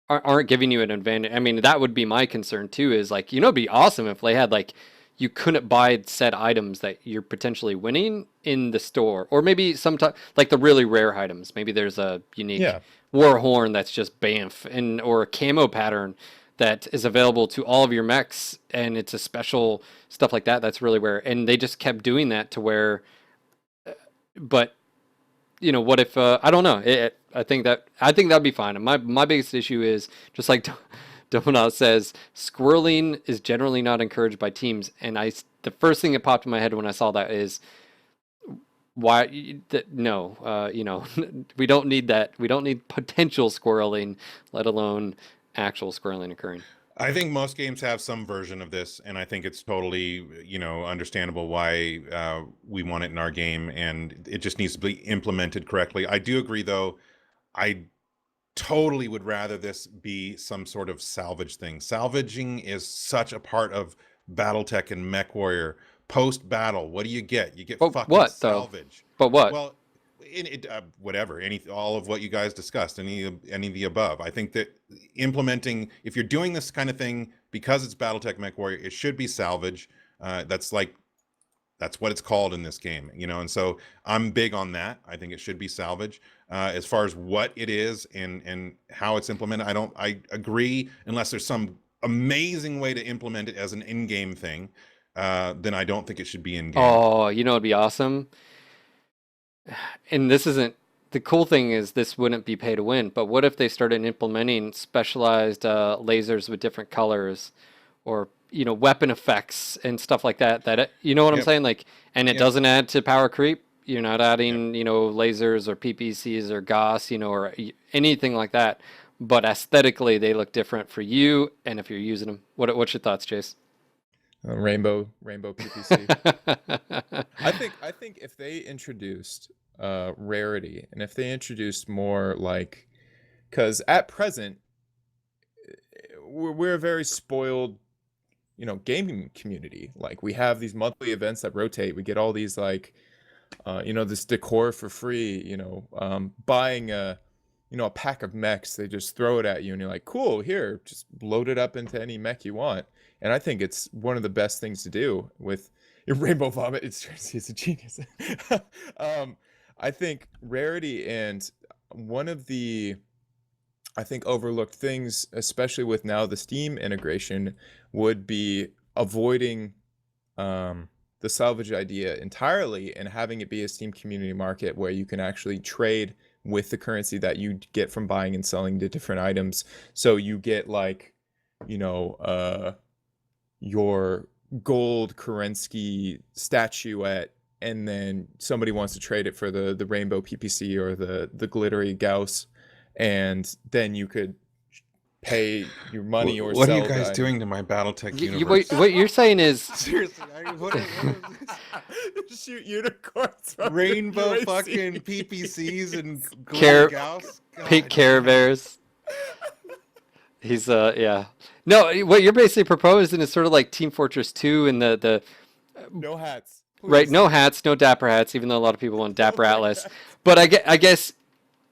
[SPEAKER 1] aren't giving you an advantage. I mean, that would be my concern too. Is like, it'd be awesome if they had like you couldn't buy said items that you're potentially winning in the store, or maybe sometimes like the really rare items. Maybe there's a unique war horn that's just bamf, or a camo pattern that is available to all of your mechs, and it's a special stuff like that. That's really where, and they just kept doing that to where, but what if I don't know? I think that'd be fine. And my biggest issue is just like Donut says, squirreling is generally not encouraged by teams. And the first thing that popped in my head when I saw that is why no, we don't need that. We don't need potential squirreling, let alone actual squirreling occurring.
[SPEAKER 2] I think most games have some version of this, and I think it's totally, understandable why we want it in our game, and it just needs to be implemented correctly. I do agree, though. I totally would rather this be some sort of salvage thing. Salvaging is such a part of Battletech and MechWarrior. Post-battle, what do you get? You get fucking
[SPEAKER 1] what,
[SPEAKER 2] salvage.
[SPEAKER 1] But what?
[SPEAKER 2] Well, whatever, all of what you guys discussed, any of the above. I think that implementing, if you're doing this kind of thing, because it's Battletech MechWarrior, it should be salvage. That's what it's called in this game, and so I'm big on that. I think it should be salvage. As far as what it is and how it's implemented, I agree, unless there's some amazing way to implement it as an in-game thing, then I don't think it should be in-game.
[SPEAKER 1] Oh, it'd be awesome. And this isn't, the cool thing is this wouldn't be pay to win, but what if they started implementing specialized lasers with different colors, or weapon effects and stuff like that, you know what I'm saying, like, and it doesn't add to power creep. You're not adding lasers or PPCs or GauSS, or anything like that, but aesthetically they look different for you, and if you're using them. What's your thoughts, Chase?
[SPEAKER 3] Rainbow PPC. I think if they introduced rarity, and if they introduced more, like, because at present we're a very spoiled gaming community. Like, we have these monthly events that rotate. We get all these, like, this decor for free. Buying a pack of mechs, they just throw it at you, and you're like, cool, here, just load it up into any mech you want. And I think it's one of the best things to do with Rainbow Vomit. It's a genius. I think rarity, and one of the, I think, overlooked things, especially with now the Steam integration, would be avoiding the salvage idea entirely and having it be a Steam community market where you can actually trade with the currency that you get from buying and selling the different items. So you get, like, your gold Kerensky statuette, and then somebody wants to trade it for the rainbow PPC or the glittery GauSS, and then you could pay your money or
[SPEAKER 2] what
[SPEAKER 3] sell.
[SPEAKER 2] What are you guys doing to my Battletech universe?
[SPEAKER 1] What you're saying is
[SPEAKER 2] seriously, what is this?
[SPEAKER 3] Shoot unicorns from
[SPEAKER 2] Rainbow fucking PPCs and GauSS.
[SPEAKER 1] Pink Care Bears. He's yeah. No, what you're basically proposing is sort of like Team Fortress 2 and the
[SPEAKER 3] no hats. Please.
[SPEAKER 1] Right, no hats, no dapper hats, even though a lot of people want Dapper Atlas. But I guess,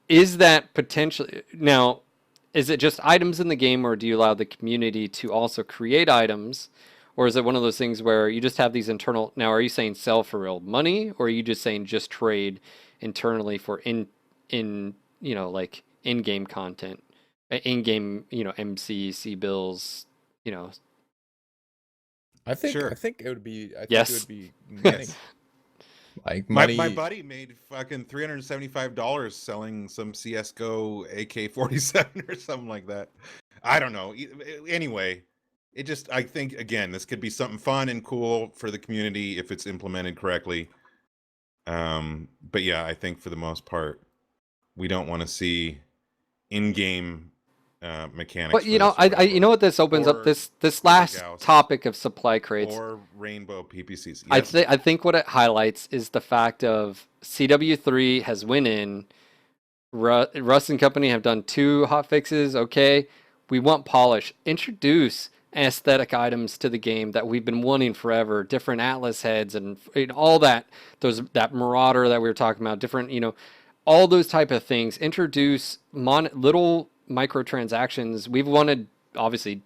[SPEAKER 1] is that potentially, now, is it just items in the game, or do you allow the community to also create items? Or is it one of those things where you just have these internal, now are you saying sell for real money, or are you just saying just trade internally for like in-game content? In-game, MC bills,
[SPEAKER 3] I think
[SPEAKER 2] sure.
[SPEAKER 3] I think it would be. I think
[SPEAKER 1] yes.
[SPEAKER 3] It would be money. Like money.
[SPEAKER 2] My buddy made fucking $375 selling some CS:GO AK-47 or something like that. I don't know. Anyway, I think, again, this could be something fun and cool for the community if it's implemented correctly. But yeah, I think for the most part, we don't want to see in-game mechanics.
[SPEAKER 1] But you know what this opens up, this last
[SPEAKER 2] GauSS
[SPEAKER 1] topic of supply crates,
[SPEAKER 2] or rainbow PPCs.
[SPEAKER 1] Yes. I think what it highlights is the fact of CW3 has went in. Russ and company have done 2 hot fixes. Okay, we want polish. Introduce aesthetic items to the game that we've been wanting forever. Different Atlas heads and all that. That Marauder that we were talking about. Different, all those type of things. Introduce little microtransactions. We've wanted, obviously,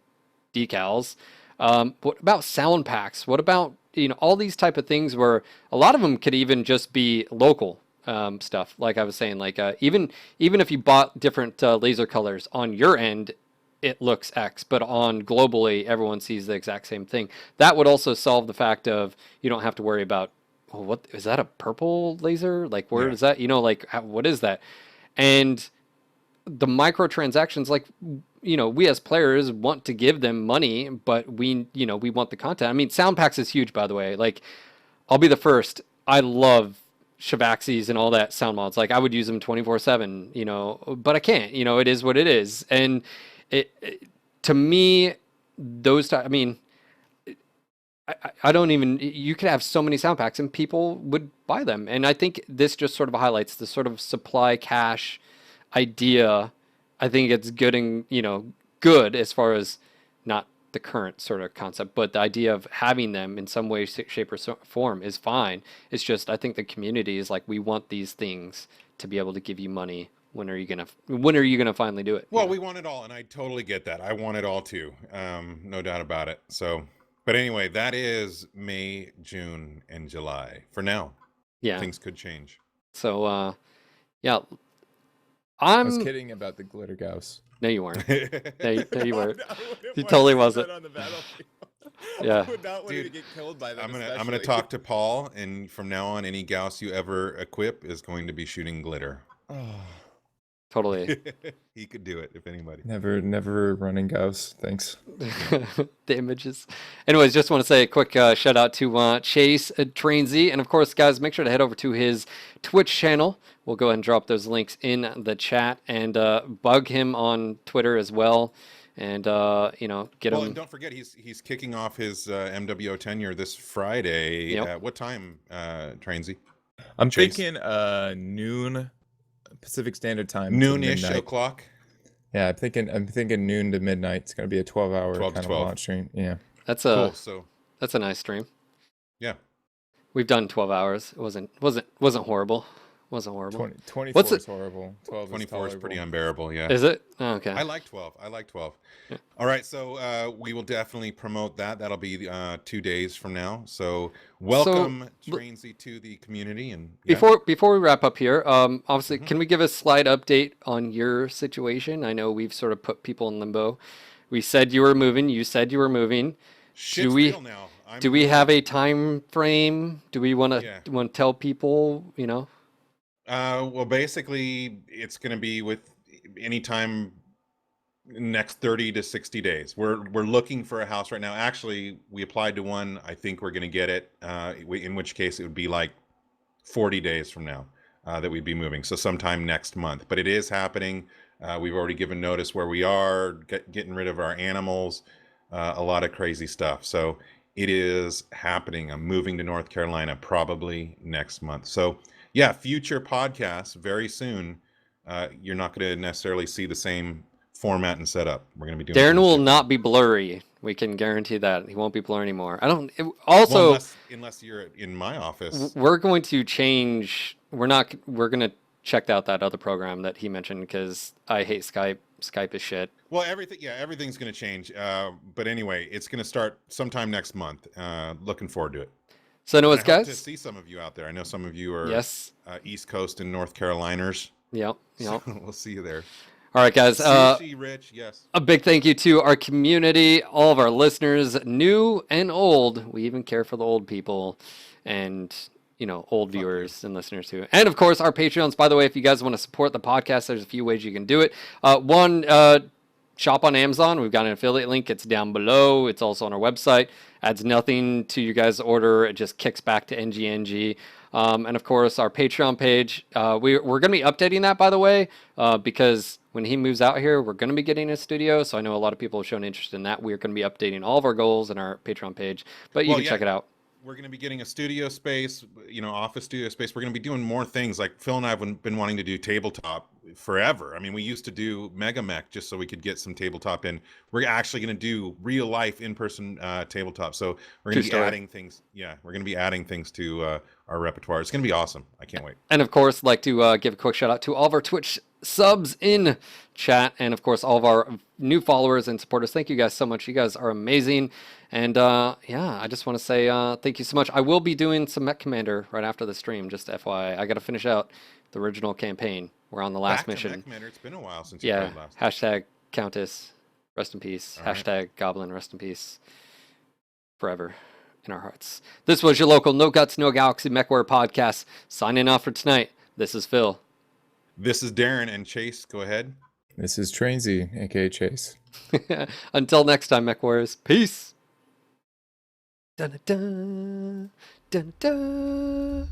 [SPEAKER 1] decals. What about sound packs? What about all these type of things where a lot of them could even just be local stuff. Like I was saying, like even if you bought different laser colors on your end, it looks X, but on globally, everyone sees the exact same thing. That would also solve the fact of you don't have to worry about, well, what is that, a purple laser? Like, where
[SPEAKER 2] Yeah.
[SPEAKER 1] is that? Like, what is that? And the microtransactions, like, we as players want to give them money, but we want the content. I mean, sound packs is huge, by the way. Like, I'll be the first. I love Shavaxis and all that sound mods. Like, I would use them 24/7, but I can't. It is what it is. And to me, I mean, I don't even, you could have so many sound packs and people would buy them. And I think this just sort of highlights the sort of supply cache idea. I think it's good and, good as far as not the current sort of concept, but the idea of having them in some way, shape, or form is fine. It's just, I think the community is like, we want these things to be able to give you money. When are you gonna finally do it?
[SPEAKER 2] Well, we want it all, and I totally get that. I want it all too. No doubt about it. So, but anyway, that is May, June, and July for now.
[SPEAKER 1] Yeah.
[SPEAKER 2] Things could change.
[SPEAKER 1] So, yeah.
[SPEAKER 3] I was kidding about the glitter gauss.
[SPEAKER 1] No, you weren't. No, you weren't. You
[SPEAKER 3] want
[SPEAKER 1] totally
[SPEAKER 3] to
[SPEAKER 1] wasn't.
[SPEAKER 3] on the battlefield.
[SPEAKER 1] Yeah.
[SPEAKER 3] I would not want
[SPEAKER 2] Dude,
[SPEAKER 3] to get killed by that.
[SPEAKER 2] I'm gonna
[SPEAKER 3] especially.
[SPEAKER 2] talk to Paul, and from now on, any Gauss you ever equip is going to be shooting glitter.
[SPEAKER 3] Oh,
[SPEAKER 1] Totally.
[SPEAKER 2] He could do it if anybody.
[SPEAKER 3] never running gauss. Thanks.
[SPEAKER 1] The images. Anyways, just want to say a quick shout out to Chase Trainsy. And of course, guys, make sure to head over to his Twitch channel. We'll go ahead and drop those links in the chat, and bug him on Twitter as well. And, get
[SPEAKER 2] Well,
[SPEAKER 1] him.
[SPEAKER 2] and don't forget, he's kicking off his MWO tenure this Friday.
[SPEAKER 1] Yep.
[SPEAKER 2] At what time, Trainsy?
[SPEAKER 3] I'm
[SPEAKER 2] Chase.
[SPEAKER 3] thinking noon Pacific Standard Time. to
[SPEAKER 2] Noonish
[SPEAKER 3] midnight.
[SPEAKER 2] o'clock.
[SPEAKER 3] Yeah, I'm thinking noon to midnight. It's gonna be a 12-hour
[SPEAKER 2] 12 to
[SPEAKER 3] kind of
[SPEAKER 2] 12.
[SPEAKER 3] launch stream. Yeah.
[SPEAKER 1] That's
[SPEAKER 2] Cool. So,
[SPEAKER 1] a nice stream.
[SPEAKER 2] yeah.
[SPEAKER 1] We've done 12 hours. It wasn't horrible. Wasn't horrible.
[SPEAKER 3] 24
[SPEAKER 1] What's
[SPEAKER 3] is horrible. 12
[SPEAKER 2] 24 is
[SPEAKER 3] tolerable.
[SPEAKER 2] pretty unbearable. Yeah.
[SPEAKER 1] Is it? Oh, okay.
[SPEAKER 2] I like 12. All right, so we will definitely promote that. That'll be 2 days from now. So welcome, Trainsy, to the community. And yeah.
[SPEAKER 1] Before we wrap up here, obviously, can we give a slight update on your situation? I know we've sort of put people in limbo. We said you were moving. You said you were moving.
[SPEAKER 2] Shit's real now.
[SPEAKER 1] Do we have a time frame? Do we want to tell people?
[SPEAKER 2] Well, basically, it's going to be with any time next 30 to 60 days. We're looking for a house right now. Actually, we applied to one. I think we're going to get it. In which case, it would be like 40 days from now that we'd be moving. So sometime next month. But it is happening. We've already given notice where we are, getting rid of our animals, a lot of crazy stuff. So it is happening. I'm moving to North Carolina probably next month. So yeah, future podcasts very soon. You're not going to necessarily see the same format and setup. We're going to be doing.
[SPEAKER 1] Darren will not be blurry. We can guarantee that he won't be blurry anymore. Also,
[SPEAKER 2] unless you're in my office,
[SPEAKER 1] we're going to change. We're going to check out that other program that he mentioned because I hate Skype. Skype is shit.
[SPEAKER 2] Well, everything's going to change. But anyway, it's going to start sometime next month. Looking forward to it.
[SPEAKER 1] So, anyways,
[SPEAKER 2] I hope
[SPEAKER 1] guys,
[SPEAKER 2] to see some of you out there. I know some of you are East Coast and North Caroliners.
[SPEAKER 1] Yep.
[SPEAKER 2] So we'll see you there.
[SPEAKER 1] All right, guys.
[SPEAKER 2] Rich, yes.
[SPEAKER 1] A big thank you to our community, all of our listeners, new and old. We even care for the old people and, old viewers and listeners too. And of course, our Patreons. By the way, if you guys want to support the podcast, there's a few ways you can do it. One, shop on Amazon. We've got an affiliate link. It's down below. It's also on our website. Adds nothing to you guys' order. It just kicks back to NGNG. And of course, our Patreon page. We're going to be updating that, by the way, because when he moves out here, we're going to be getting a studio. So I know a lot of people have shown interest in that. We're going to be updating all of our goals in our Patreon page, but you can check it out.
[SPEAKER 2] We're going to be getting a studio space, office studio space. We're going to be doing more things. Like Phil and I have been wanting to do tabletop forever. I mean, we used to do Mega Mech just so we could get some tabletop in. We're actually going to do real life in-person tabletop. So we're going to be adding things. Yeah, we're going to be adding things to our repertoire. It's going to be awesome. I can't wait.
[SPEAKER 1] And of course, like to give a quick shout out to all of our Twitch subs in chat, and of course all of our new followers and supporters. Thank you guys so much. You guys are amazing. And I just want to say thank you so much. I will be doing some Mech Commander right after the stream, just FYI. I got to finish out the original campaign. We're on the last mission.
[SPEAKER 2] Mech Commander. It's been a while since you played last.
[SPEAKER 1] Hashtag Countess. Rest in peace.
[SPEAKER 2] All right.
[SPEAKER 1] Hashtag Goblin, rest in peace. Forever in our hearts. This was your local No Guts, No Galaxy MechWarrior podcast. Signing off for tonight. This is Phil.
[SPEAKER 2] This is Darren and Chase. Go ahead.
[SPEAKER 3] This is Trainsy, aka Chase.
[SPEAKER 1] Until next time, MechWarriors. Peace. Dun, dun, dun, dun.